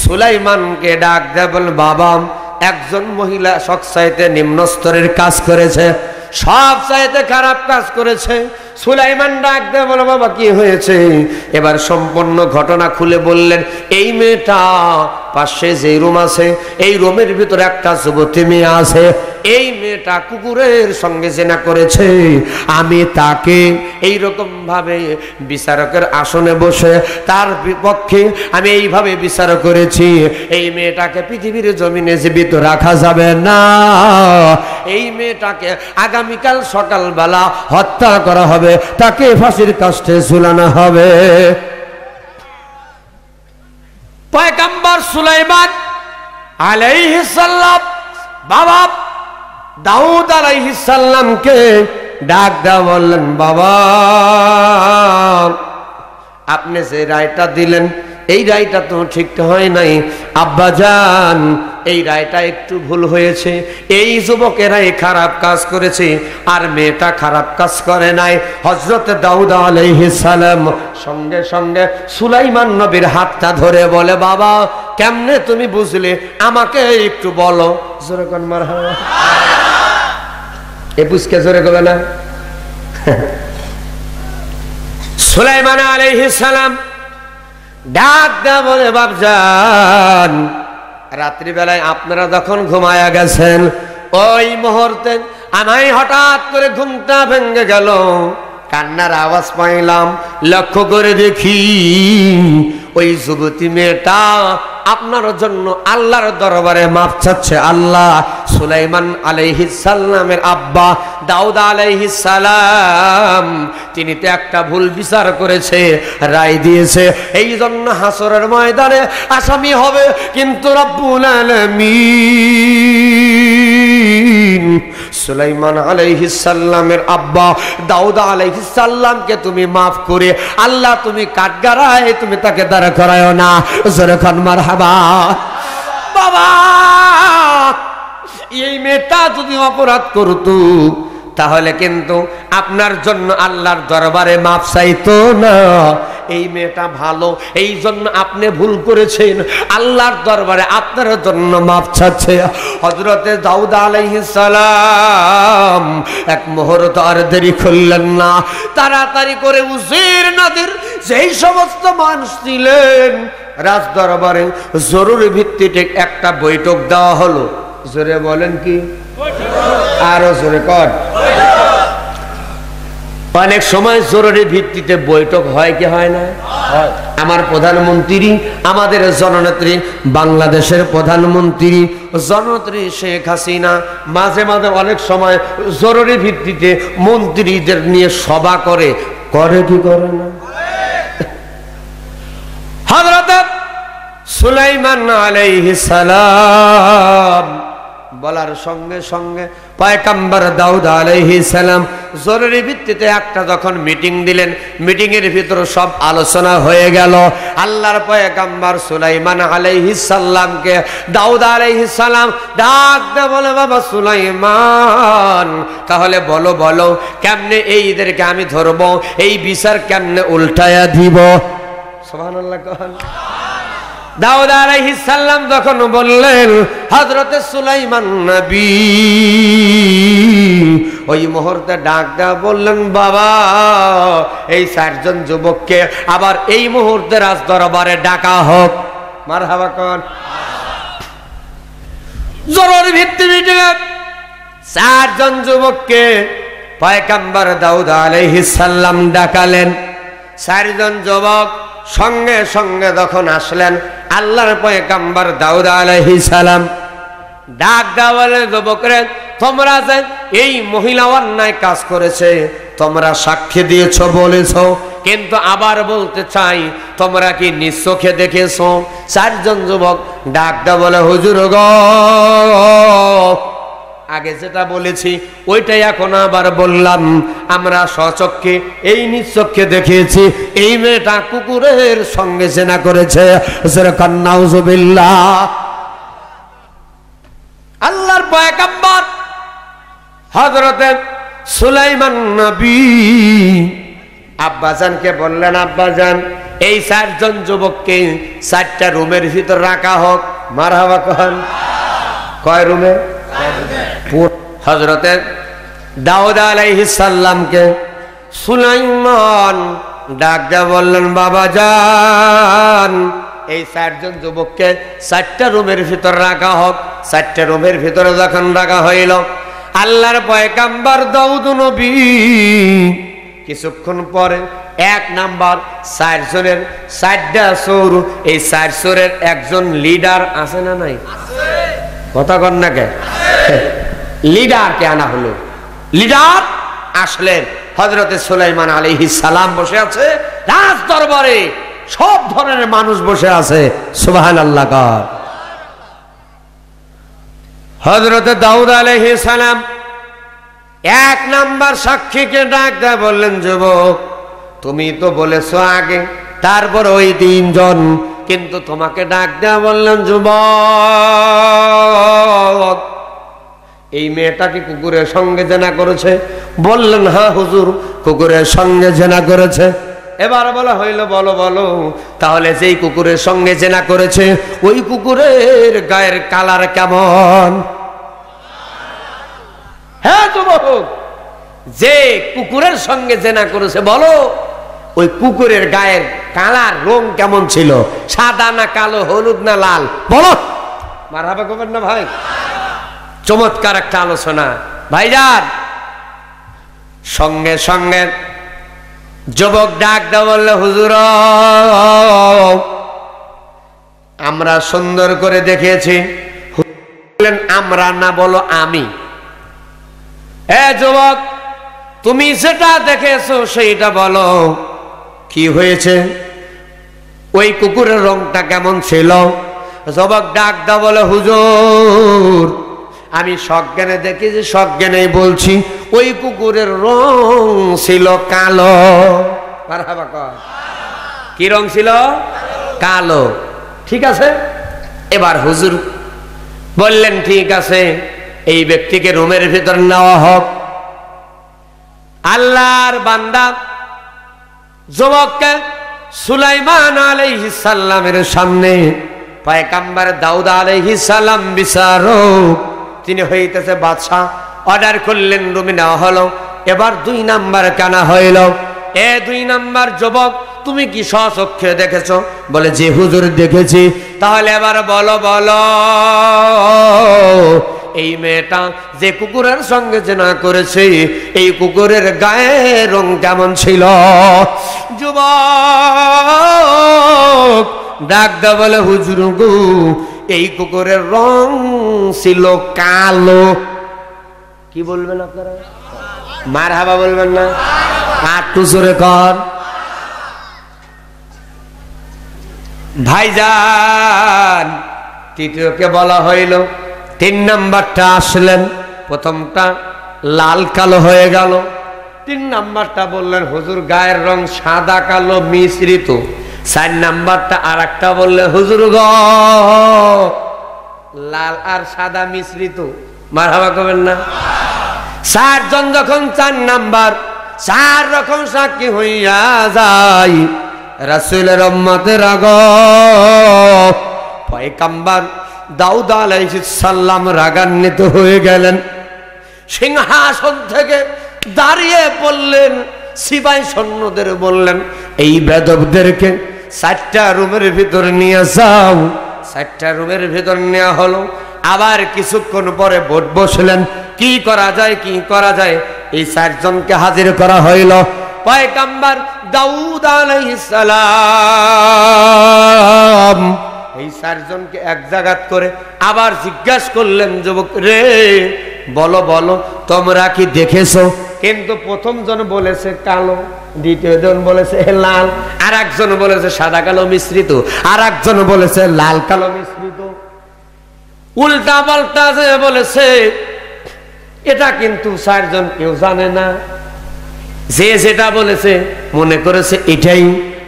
সুলাইমানকে ডাক দেয়, বল বাবা একজন মহিলা সবচাইতে নিম্ন স্তরের কাজ করেছে, সবচাইতে খারাপ কাজ করেছে। সুলাইমান ডাক দেয়, বলো বাবা কি হয়েছে? এবার সম্পূর্ণ ঘটনা খুলে বললেন, এই মেয়েটা পাশে যে রুম আছে এই রুমের ভিতরে একটা যুবতী মেয়ে আছে, এই মেয়েটা কুকুরের সঙ্গে জেনা করেছে। আমি তাকে এইরকম ভাবে বিচারকের আসনে বসে তার বিপক্ষে আমি এইভাবে বিচার করেছি, এই মেয়েটাকে পৃথিবীর জমিনে জীবিত রাখা যাবে না, এই মেয়েটাকে আগামীকাল সকালবেলা হত্যা করা হবে, তাকে ফাঁসির কাস্টে ঝুলানো হবে। পয়গম্বর সুলাইমান আলাইহিস সালাম বাবা দাউদ আলাইহিস সালামকে ডাক দেয়া বললেন বাবা আপনি যে রায়টা দিলেন এই রায়টা তো ঠিক হয় নাই, আব্বাজান এই রায়টা একটু ভুল হয়েছে, এই যুবকেরাই খারাপ কাজ করেছে আর মেয়েটা খারাপ কাজ করে নাই। হযরত দাউদ আলাইহিস সালাম সঙ্গে সঙ্গে সুলাইমান নবীর হাতটা ধরে বলে বাবা কেমনে তুমি বুঝলে আমাকে একটু বলো। জোরে কোন মারহাবা, এ বুঝকে জোরে কবে না। সুলাইমান আলাইহিস সালাম ডাক দেয়া বলে বাপজান রাত্রিবেলায় আপনারা যখন ঘুমায়া গেছেন ওই মুহূর্তে আমি হঠাৎ করে ঘুমটা ভেঙে গেল, কান্নার আওয়াজ পাইলাম, লক্ষ্য করে দেখি ওই যুবতী মেয়েটা আপনার জন্য আল্লাহর দরবারে মাপ চাচ্ছে। আল্লাহ সুলাইমান আলাইহিস সালামের আব্বা দাউদ আলাইহিস সালাম তিনি তো একটা ভুল বিচার করেছে, রায় দিয়েছে, এই জন্য হাসরের ময়দানে আসামি হবে, কিন্তু রব্বুল আলামিন সুলাইমান আলাইহিস সালামের আব্বা দাউদ আলাইহিস সালামকে তুমি মাফ করে আল্লাহ তুমি কাঠগড়ায় তুমি তাকে দাঁড়া করায়ও না। জোরে খান মারহাবা। বাবা এই মেয়েটা যদি অপরাধ করতো তাহলে কিন্তু আপনার জন্য আল্লাহর দরবারে মাফ চাইতো না, এই মেয়েটা ভালো এই জন্য আপনি ভুল করেছেন, আল্লাহর দরবারে আপনার জন্য মাফ চাচ্ছে। হযরতে দাউদ আলাইহিস সালাম এক মুহূর্ত আর দেরি করলেন না, তাড়াতাড়ি করে উজির নদীর যেই সমস্ত মানুষ ছিলেন রাজ দরবারে জরুরি ভিত্তিতে একটা বৈঠক দেওয়া হলো। জোরে বলেন কি, আরো জোরে কর। অনেক সময় জরুরি ভিত্তিতে বৈঠক হয় কি হয় না? আমার প্রধানমন্ত্রী আমাদের জননেত্রী বাংলাদেশের প্রধানমন্ত্রী জননেত্রী শেখ হাসিনা মাঝে মাঝে অনেক সময় জরুরি ভিত্তিতে মন্ত্রীদের নিয়ে সভা করে, করে কি করে না? হযরত সুলাইমান আলাইহিস সালাম বলার সঙ্গে সঙ্গে পয়গম্বর দাউদ আলাইহিস সালাম জরুরি ভিত্তিতে একটা যখন মিটিং দিলেন, মিটিং এর ভিতরে সব আলোচনা হয়ে গেল। আল্লাহর পয়গম্বর সুলাইমান আলাইহিস সালামকে দাউদ আলাইহিস সালাম ডাক দিয়ে বলে বাবা সুলাইমান তাহলে বলো বলো কেমনে এইদেরকে আমি ধরবো, এই বিচার কেমনে উল্টায়া দিব। সুবহানাল্লাহ কন। দাউদ আলাইহিস সালাম যখন বললেন হযরত সুলাইমান নবী ওই মুহূর্তে ডাক দেয়া বললেন বাবা এই চারজন যুবককে আবার এই মুহূর্তে রাজ দরবারে ডাকা হোক। মারহাবা কোন। জরুরি ভিত্তিতে চারজন যুবককে পয়গম্বর দাউদ আলাইহিস সালাম ডাকালেন। চারজন যুবক সঙ্গে সঙ্গে যখন আসলেন, আল্লাহর পয়গম্বর দাউদ আলাইহিস সালাম ডাক দেওয়ালে, যুবকরে তোমরা যে এই মহিলা অন্যায় কাজ করেছে তোমরা সাক্ষী দিয়েছো বলেছো, কিন্তু আবার বলতে চাই তোমরা কি নিজ চোখে দেখেছো? চারজন যুবক ডাক দেওয়া বলে, হুজুর গো, আগে যেটা বলেছি ওইটাই এখন আবার বললাম, আমরা স্বচক্ষে এই নিজ চোখে দেখেছি এই মেয়েটা কুকুরের সঙ্গে জেনা করেছে। নাউজুবিল্লাহ। আল্লাহর পয়গম্বর হযরতে সুলাইমান নবী আব্বাজানকে বললেন, আব্বাজান এই চারজন যুবককে চারটা রুমের ভিতর রাখা হোক। মারহাবা কন। কয় রুমে? হযরতে দাউদ আলাইহিস সালামকে সুলাইমান ডাক দিয়ে বললেন, বাবাজান এই চারজন যুবককে চারটা রুমের ভিতর রাখা হোক। চারটা রুমের ভিতরে যখন রাখা হইল, আল্লাহর পয়গম্বর দাউদ নবী কিছুক্ষণ পরে এক নাম্বার চারজনের চারটা চোর, এই চার চোরের একজন লিডার আছে না নাই? কথা কন না কে? লিডারকে আনা হলো। লিডার আসলেন, হযরতে সুলাইমান আলাইহিস সালাম বসে আছে রাজ দরবারে, সব ধরনের মানুষ বসে আছে। সুবহানাল্লাহ। হযরতে দাউদ আলাইহিস সালাম এক নাম্বার সাক্ষীকে ডাক দিয়ে বললেন, যুবক তুমি তো বলেছো আগে, তারপর ওই তিনজন, কিন্তু তোমাকে ডাক দেয়া বললেন, যুবক এই মেয়েটা কি কুকুরের সঙ্গে জেনা করেছে? বললেন, হ্যাঁ হুজুর কুকুরের সঙ্গে জেনা করেছে। এবার বলা হইল, বলো বলো তাহলে যেই কুকুরের সঙ্গে জেনা করেছে ওই কুকুরের গায়ের কালার কেমন? হ্যাঁ যুবক, যে কুকুরের সঙ্গে জেনা করেছে বলো ওই কুকুরের গায়ের কালার রং কেমন ছিল? সাদা না কালো, হলুদ না লাল? বলো। মারহাবা করবেন না ভাই? চমৎকার একটা আলোচনা ভাইজান। সঙ্গে সঙ্গে যুবক ডাক দেওয়া বলল, হুজুর আমরা সুন্দর করে দেখেছি। বললেন, আমরা না, বলো আমি। যুবক তুমি যেটা দেখেছো সেইটা বলো, কি হয়েছে? ওই কুকুরের রংটা কেমন ছিল? যুবক ডাক দাও বলে, হুজুর আমি সজ্ঞানে দেখেছি, সজ্ঞানেই বলছি ওই কুকুরের রং ছিল কালো। কি রং ছিল? কালো। ঠিক আছে। এবার হুজুর বললেন, ঠিক আছে এই ব্যক্তিকে রুমের ভিতর নেওয়া হোক। আল্লাহর বান্দা যুবককে সুলাইমান আলাইহিস সালামের সামনে পয়গম্বর দাউদ আলাইহিস সালাম বিচারক, তিনি হইতেছে বাদশা, অর্ডার করলেন, রুমে নেওয়া হলো। এবার দুই নাম্বার কানা হইল। দুই নাম্বার যুবক তুমি কি স্বচক্ষে দেখেছো? বলে, যে হুজুর দেখেছি। তাহলে এবার বলো বলো এই মেয়েটা যে কুকুরের সঙ্গে জেনা করেছে এই কুকুরের গায়ে রং কেমন ছিল? যুবক ডাক দা বলে, হুজুর গো এই কুকুরের রং ছিল কালো। কি বলবেন আপনারা? মারহাবা বলবেন না? একটু জোরে কর ভাইজান। তৃতীয়কে বলা হইল, তিন নাম্বারটা আসলেন, প্রথমটা লাল কালো হয়ে গেল। তিন নাম্বারটা বললেন, হুজুর গায়ের রং সাদা কালো মিশ্রিত। চার নাম্বারটা আর একটা বললেন, হুজুর গ লাল আর সাদা মিশ্রিত। মারহাবা করবেন না? চারজন যখন চার নাম্বার চার রকম সাক্ষী হইয়া যায়, রাসূলের উম্মতের আগত পয়গম্বর দাউদ আলাইহিস সালাম রাগান্বিত হয়ে গেলেন। সিংহাসন থেকে দাঁড়িয়ে পড়লেন, সিপাহী সৈন্যদের বললেন, এই বেদবদেরকে চারটা রুমের ভিতর নিয়ে যাও। চারটা রুমের ভিতর নেওয়া হলো। আবার কিছুক্ষণ পরে ভোট বসলেন, কি করা যায়, কি করা যায়। এই চারজনকে হাজির করা হইল। পয়গম্বর দাউদ আলাইহিস সালাম এই চারজনকে এক জায়গাত করে আবার জিজ্ঞাসা করলেন, যুবক রে বলো বলো তোমরা কি দেখেছো? কিন্তু প্রথম জন বলেছে কালো, দ্বিতীয় জন বলেছে লাল, আর একজন বলেছে সাদা কালো মিশ্রিত, আর একজন বলেছে লাল কালো মিশ্রিত। উল্টা পাল্টা যে বলেছে এটা কিন্তু চারজন কেউ জানে না। যে যেটা বলেছে মনে করেছে এটাই।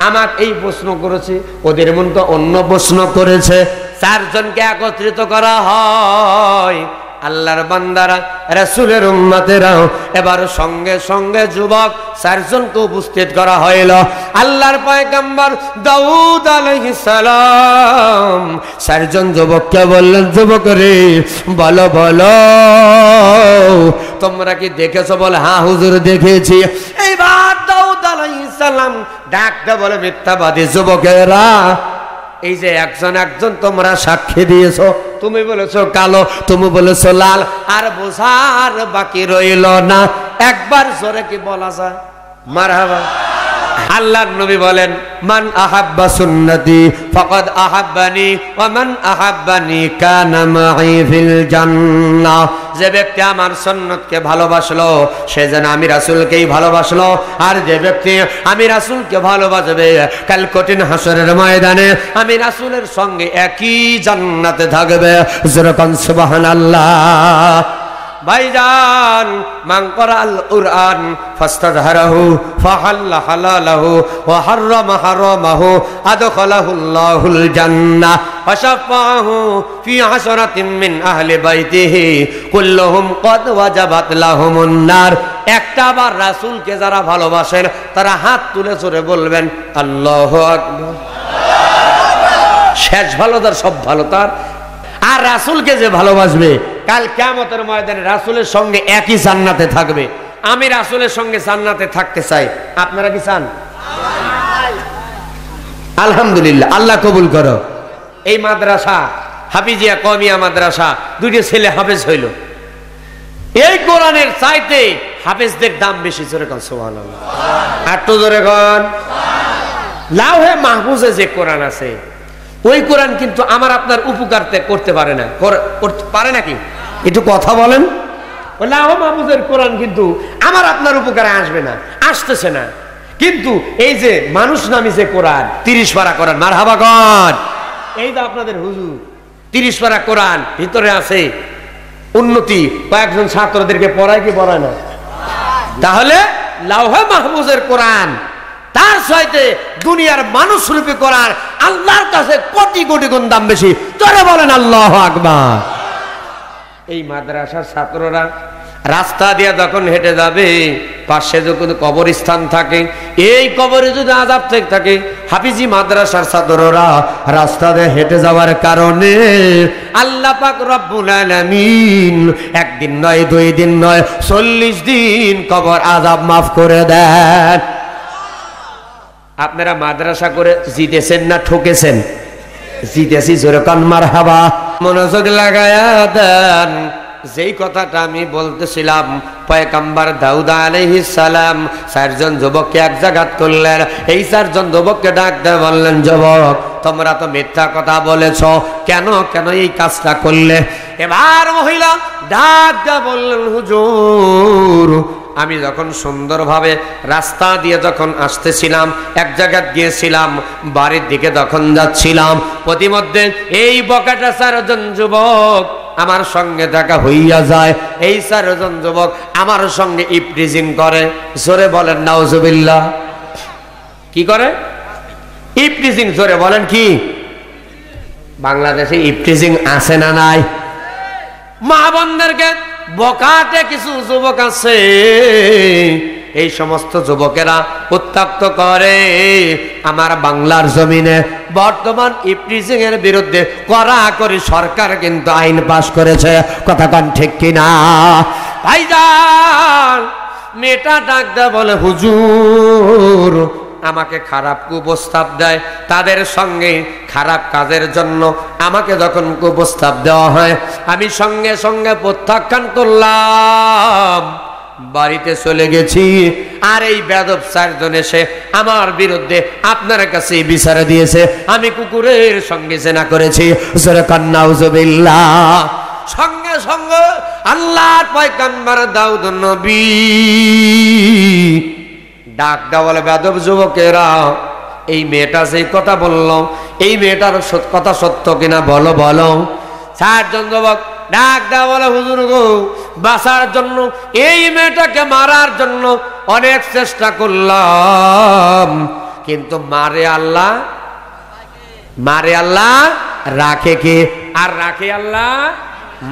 আমাকে এই প্রশ্ন করেছে, ওদের মন তো অন্য প্রশ্ন করেছে। চারজনকে একত্রিত করা হয়। আল্লাহর বান্দারা, রাসূলের উম্মতেরাও এবার সঙ্গে সঙ্গে যুবক চারজনকে উপস্থিত করা হইল। আল্লাহর পয়গম্বর দাউদ আলাইহিস সালাম চারজন যুবককে বললেন, যুবক রে বলো বলো তোমরা কি দেখেছো? বলে হ্যাঁ হুজুর দেখেছি। এইবার দাউদ আলাইহিস সালাম ডাকতে বলে, মিথ্যাবাদী যুবকেরা, এই যে একজন একজন তোমরা সাক্ষী দিয়েছো, তুমি বলেছো কালো, তুমি বলেছো লাল, আর বোঝার বাকি রইল না। একবার জোরে কি বলা যায়? মারহাবা। আল্লাহর নবী বলেন, মান আহাব্বা সুন্নতি ফাকাদ আহাব্বানি ওয়া মান আহাব্বানি কানা মাই ফিল জান্নাহ। যে ব্যক্তি আমার সুন্নতকে ভালোবাসলো সে যেন আমি রাসূলকেই ভালোবাসলো, আর যে ব্যক্তি আমি রাসূলকে ভালোবাসবে কাল কঠিন হাসরের ময়দানে আমি রাসূলের সঙ্গে একই জান্নাতে থাকবে। যেরকম সুবহানাল্লাহ। ভাইজান, মান ক্বারাআল কুরআন ফাস্তাযহারাহু ফাহাল্লা হালালাহু ওয়া হাররামা হারামাহু আদখালাহুল্লাহুল জান্নাহ ওয়া শাফাআহু ফি আশরাতিন মিন আহলি বাইতিহি কুল্লুহুম ক্বাদ ওয়াজাবাত লাহুমুন নার। একটা বার রাসূলকে যারা ভালোবাসেন তারা হাত তুলে জোরে বলবেন আল্লাহু আকবার। শেষ ভালো তার, সব ভালো তার। আর রাসূলকে যে ভালোবাসবে কাল কিয়ামতের ময়দানে রাসূলের সঙ্গে একই জান্নাতে থাকবে। আমি রাসূলের সঙ্গে জান্নাতে থাকতে চাই, আপনারা কি চান? আলহামদুলিল্লাহ, আল্লাহ কবুল করো। এই মাদ্রাসা হাফিজিয়া কওমিয়া মাদ্রাসা, দুইটা ছেলে হাফেজ হইল। এই কোরআনের চাইতে হাফেজদের দাম বেশি। জোরে কোন সুবহানাল্লাহ। আর তো জোরে কোন। লাউহে মাহফুজে যে কোরআন আছে ওই কোরআন কিন্তু আমার আপনার উপকার করতে পারে না। করতে পারে নাকি? একটু কথা বলেন। লাউহে মাহফুজের কোরআন কিন্তু আমার আপনার উপকারে আসবে না, আসতেছে না। কিন্তু এই যে মানুষ নামী যে কোরআন, 30 পারা কোরআন, মারহাবা কর। এই যে আপনাদের হুজুর 30 পারা কোরআন ভিতরে আছে উন্নতি, কয়েকজন ছাত্রদেরকে পড়ায় কি পড়ায় না? তাহলে লাউহে মাহফুজের কোরআন তার চাইতে দুনিয়ার মানুষ রূপী কোরআন আল্লাহর কাছে কোটি কোটি গুণ দাম বেশি। তোরা বলেন আল্লাহু আকবার। এই মাদ্রাসার ছাত্ররা রাস্তা দিয়ে যখন হেঁটে যাবে, পাশে যখন কবরস্থান থাকে, এই কবরে যদি আযাব থেকে থাকে, হাফিজি মাদ্রাসার ছাত্ররা রাস্তা দিয়ে হেঁটে যাওয়ার কারণে আল্লাহ পাক রব্বুল আলামিন একদিন নয়, 2 দিন নয়, 40 দিন কবর আযাব মাফ করে দেন। আপনারা মাদ্রাসা করে জিতেছেন না ঠকেছেন? জিতেছি। জোরে কান মারহাবা। মনোযোগ লাগায়া দেন। যেই কথাটা আমি বলতেছিলাম, পয়গম্বর দাউদ আলাইহিস সালাম 4 জন যুবককে এক জায়গাত করলেন। এই 4 জন যুবককে ডাক দিয়ে বললেন, যুবক তোমরা তো মিথ্যা কথা বলেছ, কেন কেন এই কাজটা করলে? এবার মহিলা ডাক দিয়ে বললেন, হুজুর আমি যখন সুন্দরভাবে রাস্তা দিয়ে যখন আসতেছিলাম, এক জায়গায় গিয়েছিলাম, বাড়ির দিকে যখন যাচ্ছিলাম, প্রতিমধ্যে এই বকাটা 4 জন যুবক আমার সঙ্গে দেখা হইয়া যায়। এই 4 জন যুবক আমার সঙ্গে ইফটিজিং করে। জোরে বলেন নাউজুবিল্লাহ। কি করে? ইফটিজিং। জোরে বলেন কি? বাংলাদেশে ইফটিজিং আছে না নাই? মা বোনদেরকে বকাটে কিছু যুবক আছে, এই সমস্ত যুবকেরা উত্তক্ত করে আমার বাংলার জমিনে। বর্তমান ইফটিজিং এর বিরুদ্ধে কড়াকড়ি সরকার কিন্তু আইন পাশ করেছে। কথা কন ঠিক কিনা? ভাইজান, মেয়েটা ডাক দেয় বলে, হুজুর আমাকে খারাপ কুপ্রস্তাব দেয়, তাদের সঙ্গে খারাপ কাজের জন্য আমাকে যখন কুপ্রস্তাব দেওয়া হয় আমি সঙ্গে সঙ্গে প্রত্যাখ্যান করলাম, বাড়িতে চলে গেছি। আর এই বেদব চারজন এসে আমার বিরুদ্ধে আপনার কাছে বিচার দিয়েছে আমি কুকুরের সঙ্গে জেনা করেছি। নাউজুবিল্লাহ। সঙ্গে সঙ্গে আল্লাহর পয়গম্বর দাউদ নবী ডাক দেওয়া বলে, বেদব যুবকেরা, এই মেয়েটা যে কথা বলল এই মেয়েটার কথা সত্য কিনা বলো বলো। চারজন যুবক ডাক দেওয়া বলে, হুজুর গো, বাঁচার জন্য এই মেয়েটাকে মারার জন্য অনেক চেষ্টা করলাম, কিন্তু মারে আল্লাহ রাখে কে? আর রাখে আল্লাহ,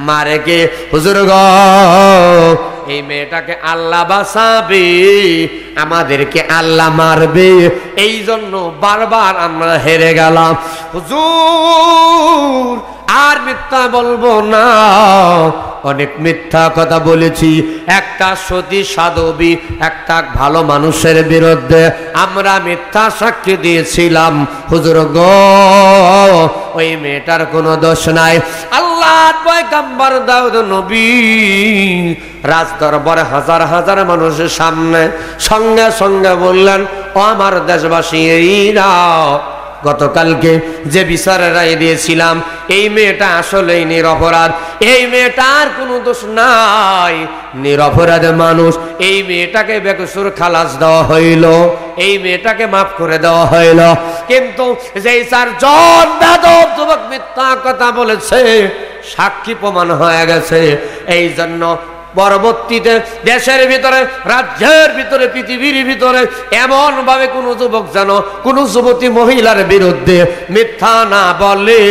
মারে কে? হুজুর গো, এই মেয়েটাকে আল্লাহ বাঁচাবে, আমাদেরকে আল্লাহ মারবে, এই জন্য বারবার আমরা হেরে গেলাম। হুজুর আর মিথ্যা বলবো না, অনেক মিথ্যা কথা বলেছি, একটা সতী সাধবী একটা ভালো মানুষের বিরুদ্ধে আমরা মিথ্যা সাক্ষী দিয়েছিলাম। হুজুর গো, ওই মেয়েটার কোনো দোষ নাই। আল্লাহর পয়গম্বর দাউদ নবী রাজ দরবারে হাজার হাজার মানুষের সামনে সঙ্গে সঙ্গে বললেন, ও আমার দেশবাসীরা, গতকালকে যে বিচারের রায় দিয়েছিলাম এই মেয়েটা আসলেই নিরপরাধ, এই মেয়েটার কোনো দোষ নাই, নিরপরাধ মানুষ। এই মেয়েটাকে বেকসুর খালাস দেওয়া হইল, এই মেয়েটাকে মাফ করে দেওয়া হইল। কিন্তু যেই চারজন বেদব যুবক মিথ্যা কথা বলেছে সাক্ষী প্রমাণ হয়ে গেছে, এই জন্য পরবর্তীতে দেশের ভিতরে, রাজ্যের ভিতরে, পৃথিবীর ভিতরে এমন ভাবে কোন যুবক যেন কোন যুবতী মহিলার বিরুদ্ধে মিথ্যা না বলে,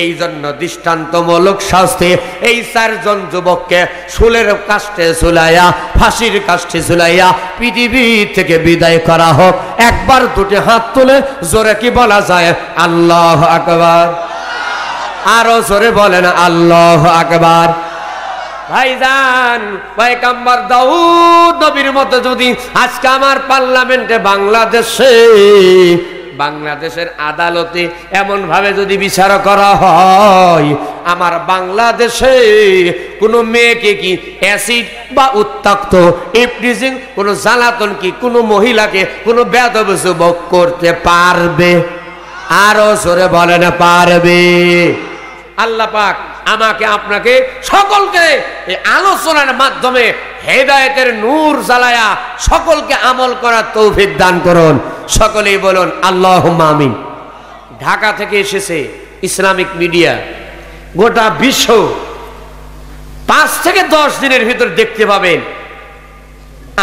এই জন্য দৃষ্টান্তমূলক শাস্তি এই চারজন যুবককে শুলের কাষ্ঠে ঝুলাইয়া, ফাঁসির কাষ্ঠে ঝুলাইয়া পৃথিবী থেকে বিদায় করা হোক। একবার দুটি হাত তুলে জোরে কি বলা যায়? আল্লাহু আকবার। আরো জোরে বলেন আল্লাহু আকবার। ভাইজান, পয়গম্বর দাউদ নবীর মতো যদি আজকে আমার পার্লামেন্টে বাংলাদেশের আদালতে এমন ভাবে যদি বিচার করা হয়, আমার বাংলাদেশে কোনো মেয়েকে কি অ্যাসিড বা উত্তক্ত ইফটিজিং, কোনো জ্বালাতন কি কোনো মহিলাকে কোনো বেদব যুবক করতে পারবে? আরো জোরে বলেন পারবে। আল্লাহ পাক আমাকে আপনাকে সকলকে এই আলোচনার মাধ্যমে হেদায়েতের নূর জ্বালায়া সকলকে আমল করার তৌফিক দান করুন। সকলেই বলুন আল্লাহুম্মা আমিন। ঢাকা থেকে এসেছে ইসলামিক মিডিয়া, গোটা বিশ্ব 5 থেকে 10 দিনের ভিতর দেখতে পাবেন।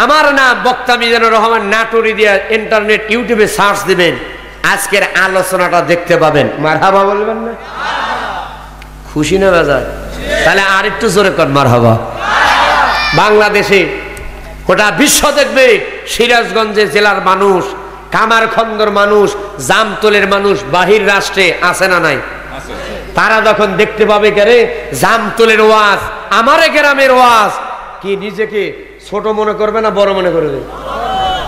আমার নাম বক্তা মিজানুর রহমান নাটোরি দিয়ে ইন্টারনেট ইউটিউবে সার্চ দিবেন, আজকের আলোচনাটা দেখতে পাবেন। মারহাবা বলবেন না? খুশি না বাজার? তাহলে আর একটু জোরে কর মারহাবা। বাংলাদেশে গোটা বিশ্ব দেখবে সিরাজগঞ্জের জেলার মানুষ, কামারখন্দর মানুষ, জামতলের মানুষ বাহির রাষ্ট্রে আছে না নাই? তারা যখন দেখতে পাবে কেরে জামতলের ওয়াজ, আমারে গ্রামের ওয়াজ, কি নিজেকে ছোট মনে করবে না বড় মনে করবে?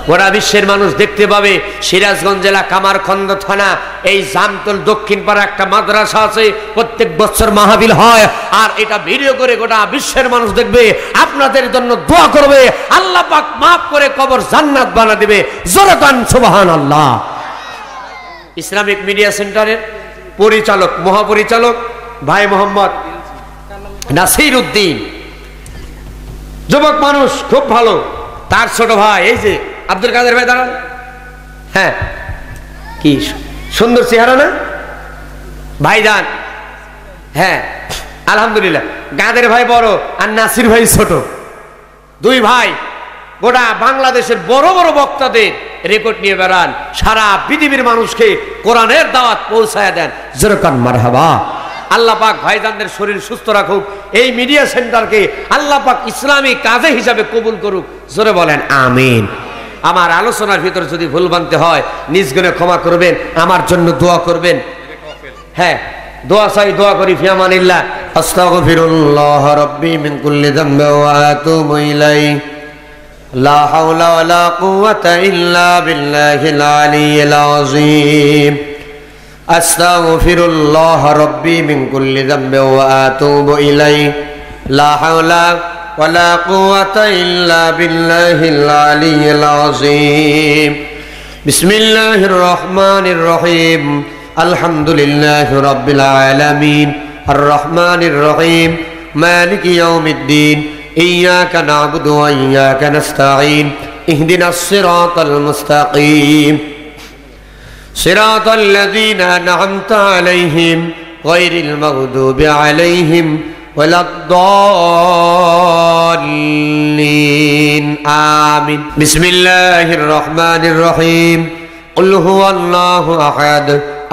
গোটা বিশ্বের মানুষ দেখতে পাবে সিরাজগঞ্জ জেলা কামারখন্দ থানা এই জামতল দক্ষিণ পাড়া একটা মাদ্রাসা আছে, প্রত্যেক বছর মাহফিল হয়, আর এটা ভিডিও করে গোটা বিশ্বের মানুষ দেখবে, আপনাদের জন্য দোয়া করবে, আল্লাহ পাক মাফ করে কবর জান্নাত বানা দিবে। জোরে কান সুবহানাল্লাহ। ইসলামিক মিডিয়া সেন্টারের পরিচালক, মহাপরিচালক ভাই মোহাম্মদ নাসির উদ্দিন, যুবক মানুষ, খুব ভালো। তার ছোট ভাই এই যে আব্দুল কাদের ভাই, দাঁড়ান। হ্যাঁ, কি সুন্দর চেহারা না ভাইজান? হ্যাঁ আলহামদুলিল্লাহ। কাদের ভাই বড় আর নাসির ভাই ছোট, দুই ভাই গোটা বাংলাদেশের বড় বড় বক্তাদের রেকর্ড নিয়ে বেড়ান, সারা পৃথিবীর মানুষকে কোরআনের দাওয়াত পৌঁছায় দেন। জোরকান মারহাবা। আল্লাহ পাক ভাইজানদের শরীর সুস্থ রাখুক, এই মিডিয়া সেন্টারকে আল্লাহ পাক ইসলামী কাজে হিসাবে কবুল করুক। জোরে বলেন আমিন। আমার আলোচনার ভিতরে যদি ভুল বানতে হয় নিজ গুণে ক্ষমা করবেন, আমার জন্য দোয়া করবেন। হ্যাঁ, দোয়া চাই, দোয়া করি। ফি আমানিল্লাহ, আস্তাগফিরুল্লাহ রাব্বি মিন কুল্লি যামবি ওয়া আতুবু ইলাইহি। লা হাওলা ওয়ালা কুওয়াতা ইল্লা বিল্লাহিল আলিয়্যিল আযীম। আস্তাগফিরুল্লাহ রাব্বি মিন কুল্লি যামবিন ওয়া আতুবু ইলাইহি। লা হাওলা ওয়ালা কুওয়াতা ইল্লা বিল্লাহিল আলিয়্যিল আযীম। বিসমিল্লাহির রহমানির রহিম। আলহামদুলিল্লাহি রাব্বিল আলামিন আর রহমানির রহিম মালিকি ইয়াউমিদ্দিন। ইয়্যাকা না'বুদু ওয়া ইয়্যাকা নাস্তাঈন। ইহদিনাস সিরাতাল মুস্তাকিম সিরাতাল লাযীনা আন'আমতা আলাইহিম গায়রিল মাগদুবি আলাইহিম ওয়ালাদ-দাল্লিন। আমিন। বিসমিল্লাহির রহমানির রহিম। কুল হুয়াল্লাহু আহাদ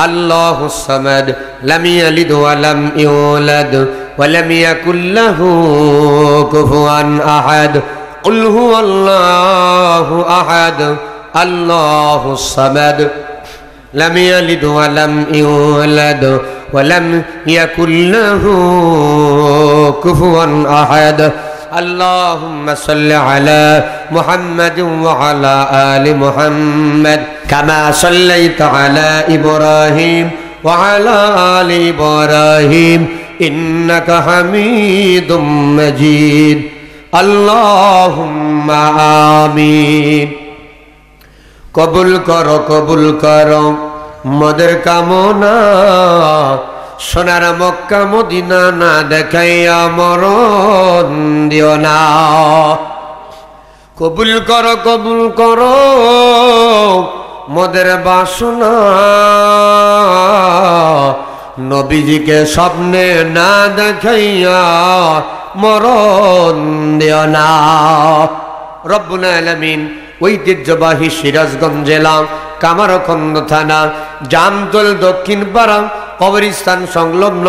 আল্লাহুস সামাদ লাম ইয়ালিদ ওয়া লাম ইউলাদ ওয়া লাম ইয়াকুল লাহু কুফুয়ান আহাদ। কুল হুয়াল্লাহু আহাদ আল্লাহুস সামাদ লাম ইয়ালিদ ওয়া লাম ইউলাদ ওয়া লাম ইয়াকুল লাহু কুফুয়ান আহাদ। আল্লাহুম্মা সাল্লি আলা মুহাম্মাদিন ওয়া আলা আলি মুহাম্মাদ কামা সাল্লাইতা আলা ইব্রাহিম ওয়া আলা আলি ইব্রাহিম ইন্নাকা হামিদুম মাজিদ। আল্লাহুম্মা আমিন। কবুল করো মদের কামনা, সোনার মক্কা মদিনা না দেখাইয়া মরণ দিও না। কবুল করো মদের বাসনা, নবীজিকে স্বপ্নে না দেখাইয়া মরণ দিও না। রব্বুল আলামিন ঐতিহ্যবাহী সিরাজগঞ্জ জেলা কামারখন্দ থানা জামতল দক্ষিণ পাড়া কবরস্থান সংলগ্ন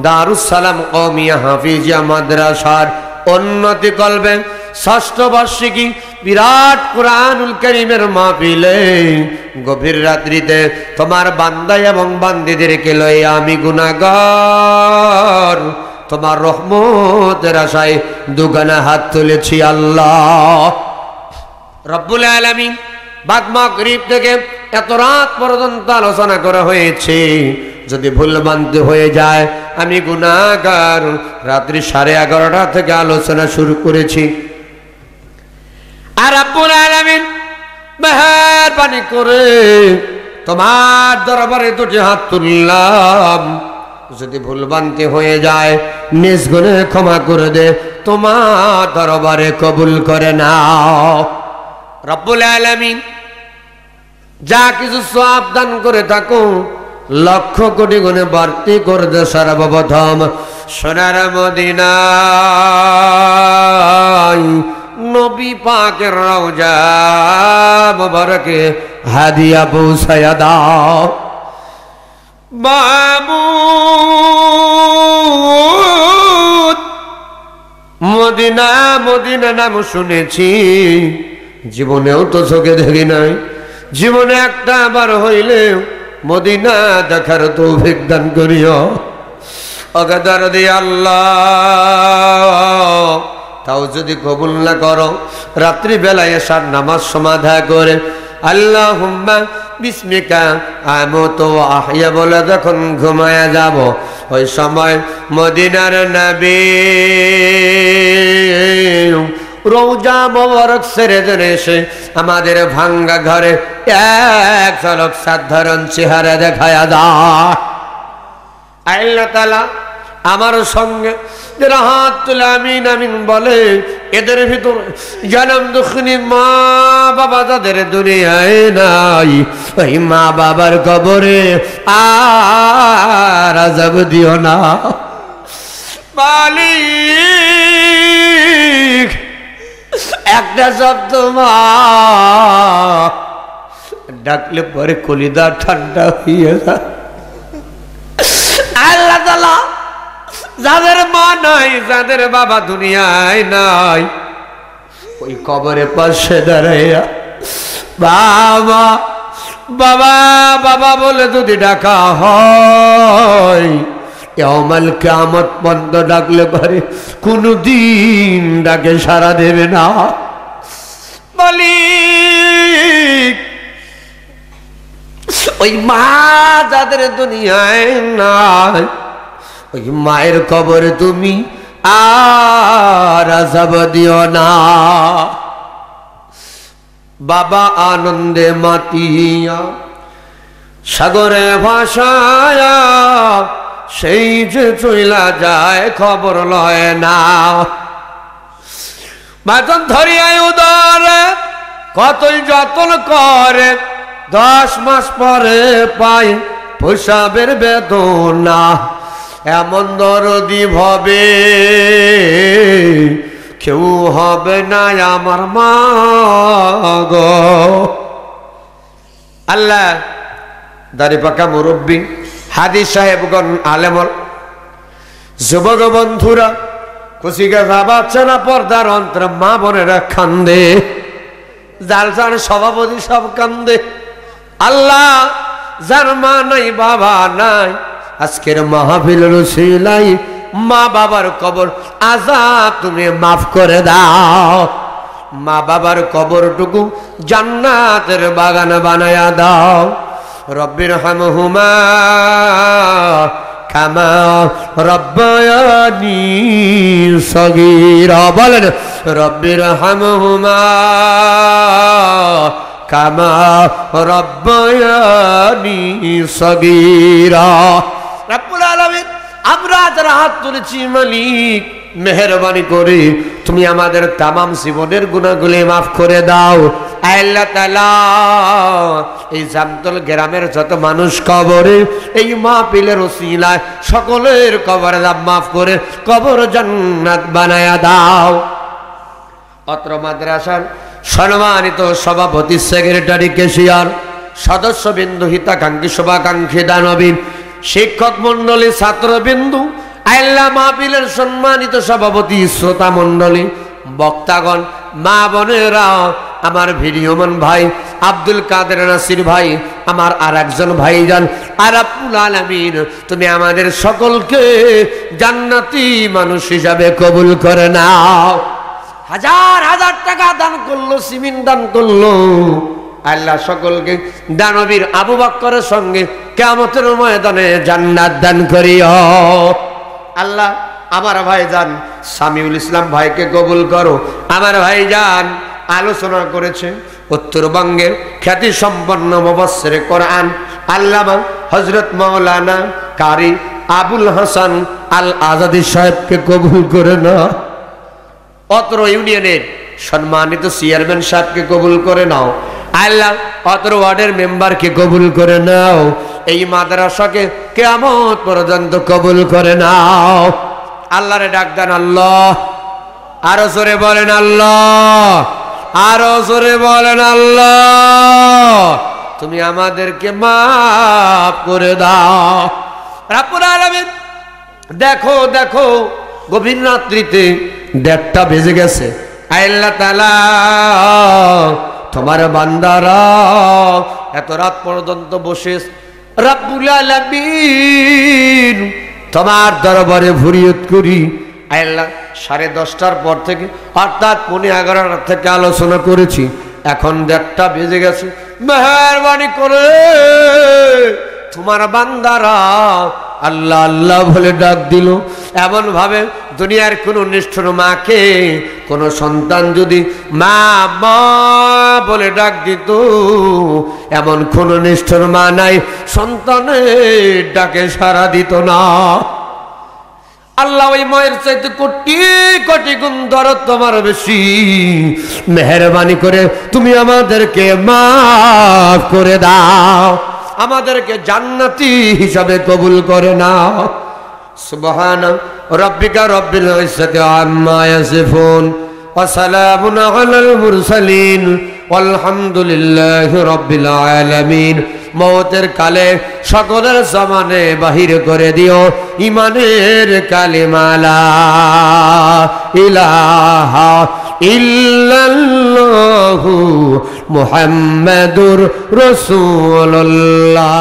দারুস সালাম কওমিয়া হাফিজিয়া মাদ্রাসার উন্নতি কল্পে ষষ্ঠ বার্ষিকী বিরাট কুরআনুল কারীমের মাহফিলে গভীর রাত্রিতে তোমার বান্দা এবং বান্দীদেরকে লইয়া আমি গুনাহগার তোমার রহমতের আশায় দুগানা হাত তুলেছি। আল্লাহ রব্বুল আলামিন বাদ মাগরিব থেকে এত রাত পর্যন্ত আলোচনা করা হয়েছে, যদি ভুল ভ্রান্তি হয়ে যায় আমি গুনাহগার। রাত্রি 11:30 থেকে আলোচনা শুরু করেছি, আর রব্বুল আলামিন মেহেরবানি করে তোমার দরবারে দুটি হাত তুললাম। যদি ভুল ভ্রান্তি হয়ে যায় নিজ গুণে ক্ষমা করে দে, তোমার দরবারে কবুল করে নাও। রব্বুল আলামিন যা কিছু সওয়াব দান করে থাকো লক্ষ কোটি গুণে বাড়তি করে দে। সর্বপ্রথম সোনার মদিনায় নবী পাকের রওজা মুবারকে হাদিয়া পৌঁছায়া দাও। মাবুদ মদিনা মদিনা নাম শুনেছি, জীবনেও তো চোখে দেখি নাই। জীবনে একটা বার হইলে মদিনা দেখার তৌফিক দান করিও। অগাদার দি আল্লাহ, তাও যদি কবুল না করো রাত্রি বেলায় এশার নামাজ সমাধা করে আল্লাহুম্মা বিসমিকা আমুতু ওয়া আহইয়া বলে যখন ঘুমায়া যাব, ওই সময় মদিনার নবী রওজা মোবারক ছেড়ে জেনে এসে আমাদের ভাঙ্গা ঘরে এক ঝলক সাধারণ চেহারা দেখায়া দাও। আল্লাহ তাআলা আমার সঙ্গে যারা হাত তুলে আমিন আমিন বলে, এদের ভিতর জনম দুঃখিনী মা বাবা যাদের দুনিয়ায় নাই, ওই মা বাবার কবরে আর আযাব দিও না। মালিক একটা শব্দ মা ডাকলে পরে কলিজা ঠান্ডা হয়ে যায়। আল্লাহ তাআলা যাদের মা নাই, যাদের বাবা দুনিয়ায় নাই, ওই কবরের পাশে দাঁড়াইয়া বাবা বাবা বাবা বলে যদি ডাকা হয়, ইয়াউমাল কিয়ামত পর্যন্ত ডাকলে পারে কোনদিন ডাকে সাড়া দেবে না। মালিক ওই মা যাদের দুনিয়ায় নাই ওই মায়ের কবরে তুমি আর আযাব দিও না। বাবা আনন্দে মাতিয়া সাগরে ভাসায়া সেই যে চইলা যায় খবর লয় না। বাজন ধরিয়ায় উদরে কতই যতন করে 10 মাস পরে পাই প্রসবের বেদনা। এমন দরদি ভবে কেউ হবে না আমার মা গো। আল্লাহ দাড়ি পাকা মুরব্বী হাদিস সাহেবগণ আলেমর যুবক বন্ধুরা কুচিকা বাচ্চারা পর্দার অন্তরে মা বোনেরা কান্দে, জালসার সভাপতি সব কান্দে। আল্লাহ যার মা নাই বাবা নাই আজকের মাহফিলের উসিলাই মা বাবার কবর আযাব তুমি মাফ করে দাও। মা বাবার কবরটুকু জান্নাতের বাগান বানায়া দাও। রব্বির হামহুমা কামা রব্বায়ানি সগীরা। বলেন রব্বির হামহুমা কামা রব্বায়ানি সগীরা। রব্বুল আলামিন আমরা যারা হাত তুলেছি মালিক মেহেরবানি করে তুমি আমাদের তামাম জীবনের গুনাহগুলি মাফ করে দাও। আল্লাহ তাআলা এই জামতল গ্রামের যত মানুষ কবরে এই মাহফিলের ওসিলায় সকলের কবরে মাফ করে কবর জান্নাত বানায়া দাও। অত্র মাদ্রাসার সম্মানিত সভাপতি সেক্রেটারি কেশিয়ার সদস্যবিন্দু হিতাকাঙ্ক্ষী শুভাকাঙ্ক্ষী দানবীর শিক্ষক মন্ডলী ছাত্রবিন্দু আল্লাহ মাহফিলের সম্মানিত সভাপতি শ্রোতা মন্ডলী বক্তাগণ মা বোনেরা আমার ভিডিওমান ভাই আব্দুল কাদের নাসির ভাই আমার আর একজন ভাইজান আর রব্বুল আলামিন তুমি আমাদের সকলকে জান্নাতি মানুষ হিসাবে কবুল করে নাও। হাজার হাজার টাকা দান করলো, সিমেন্ট দান করলো, আল্লাহ সকলকে দানবীর আবু বকরের সঙ্গে কিয়ামতের ময়দানে জান্নাত দান করিও। আল্লাহ আমার ভাইজান সামিউল ইসলাম ভাইকে কবুল করো। আমার ভাইজান আলোচনা করেছে উত্তরবঙ্গের খ্যাতি সম্পন্ন মুফাসসিরে কোরআন আল্লামা হযরত মাওলানা কারি আবুল হাসান আল আজাদি সাহেবকে কবুল করে না। অত্র ইউনিয়নের সম্মানিত চেয়ারম্যান সাহেবকে কবুল করে নাও। আল্লাহ অত্র ওয়ার্ডের মেম্বারকে কবুল করে নাও। এই মাদ্রাসাকে কিয়ামত পর্যন্ত কবুল করে নাও। আল্লাহরে ডাক দেন আল্লাহ। আরো জোরে বলেন আল্লাহ, আরো জোরে বলেন আল্লাহ। তুমি আমাদেরকে মাফ করে দাও রব্বুল আলামিন। দেখো দেখো গভীর রাত্রিতে 1:30টা বেজে গেছে। আল্লাহ তাআলা তোমার বান্দারা এত রাত পর্যন্ত বসে রব্বুল আলামিন তোমার দরবারে ফরিয়াদ করি। আল্লাহ 10:30টার পর থেকে অর্থাৎ 11:15 থেকে আলোচনা করেছি, এখন 1:30টা বেজে গেছে। মেহেরবানি করে তোমার বান্দারা আল্লাহ আল্লাহ বলে ডাক দিল। এমন ভাবে দুনিয়ার কোন নিষ্ঠুর মাকে কোন সন্তান যদি মা মা বলে ডাক দিত, এমন কোন নিষ্ঠুর মা নাই সন্তানের ডাকে সাড়া দিত না। আল্লাহ ওই মায়ের চাইতে কোটি কোটি গুণ দরদ তোমার বেশি। মেহেরবানি করে তুমি আমাদেরকে মাফ করে দাও, আমাদেরকে জান্নাতি হিসাবে কবুল করে নাও। সুবহান রাব্বিকা রব্বিল ইজ্জাতি আম্মা ইয়াসিফুন ওয়া সালামুন আলাল মুরসালিন আলহামদুলিল্লাহি রাব্বিল আলামিন। মওতের কালে সকলের জমানে বাহির করে দিও ইমানের কালিমা লা ইলাহা ইল্লাল্লাহু মুহাম্মাদুর রাসূলুল্লাহ।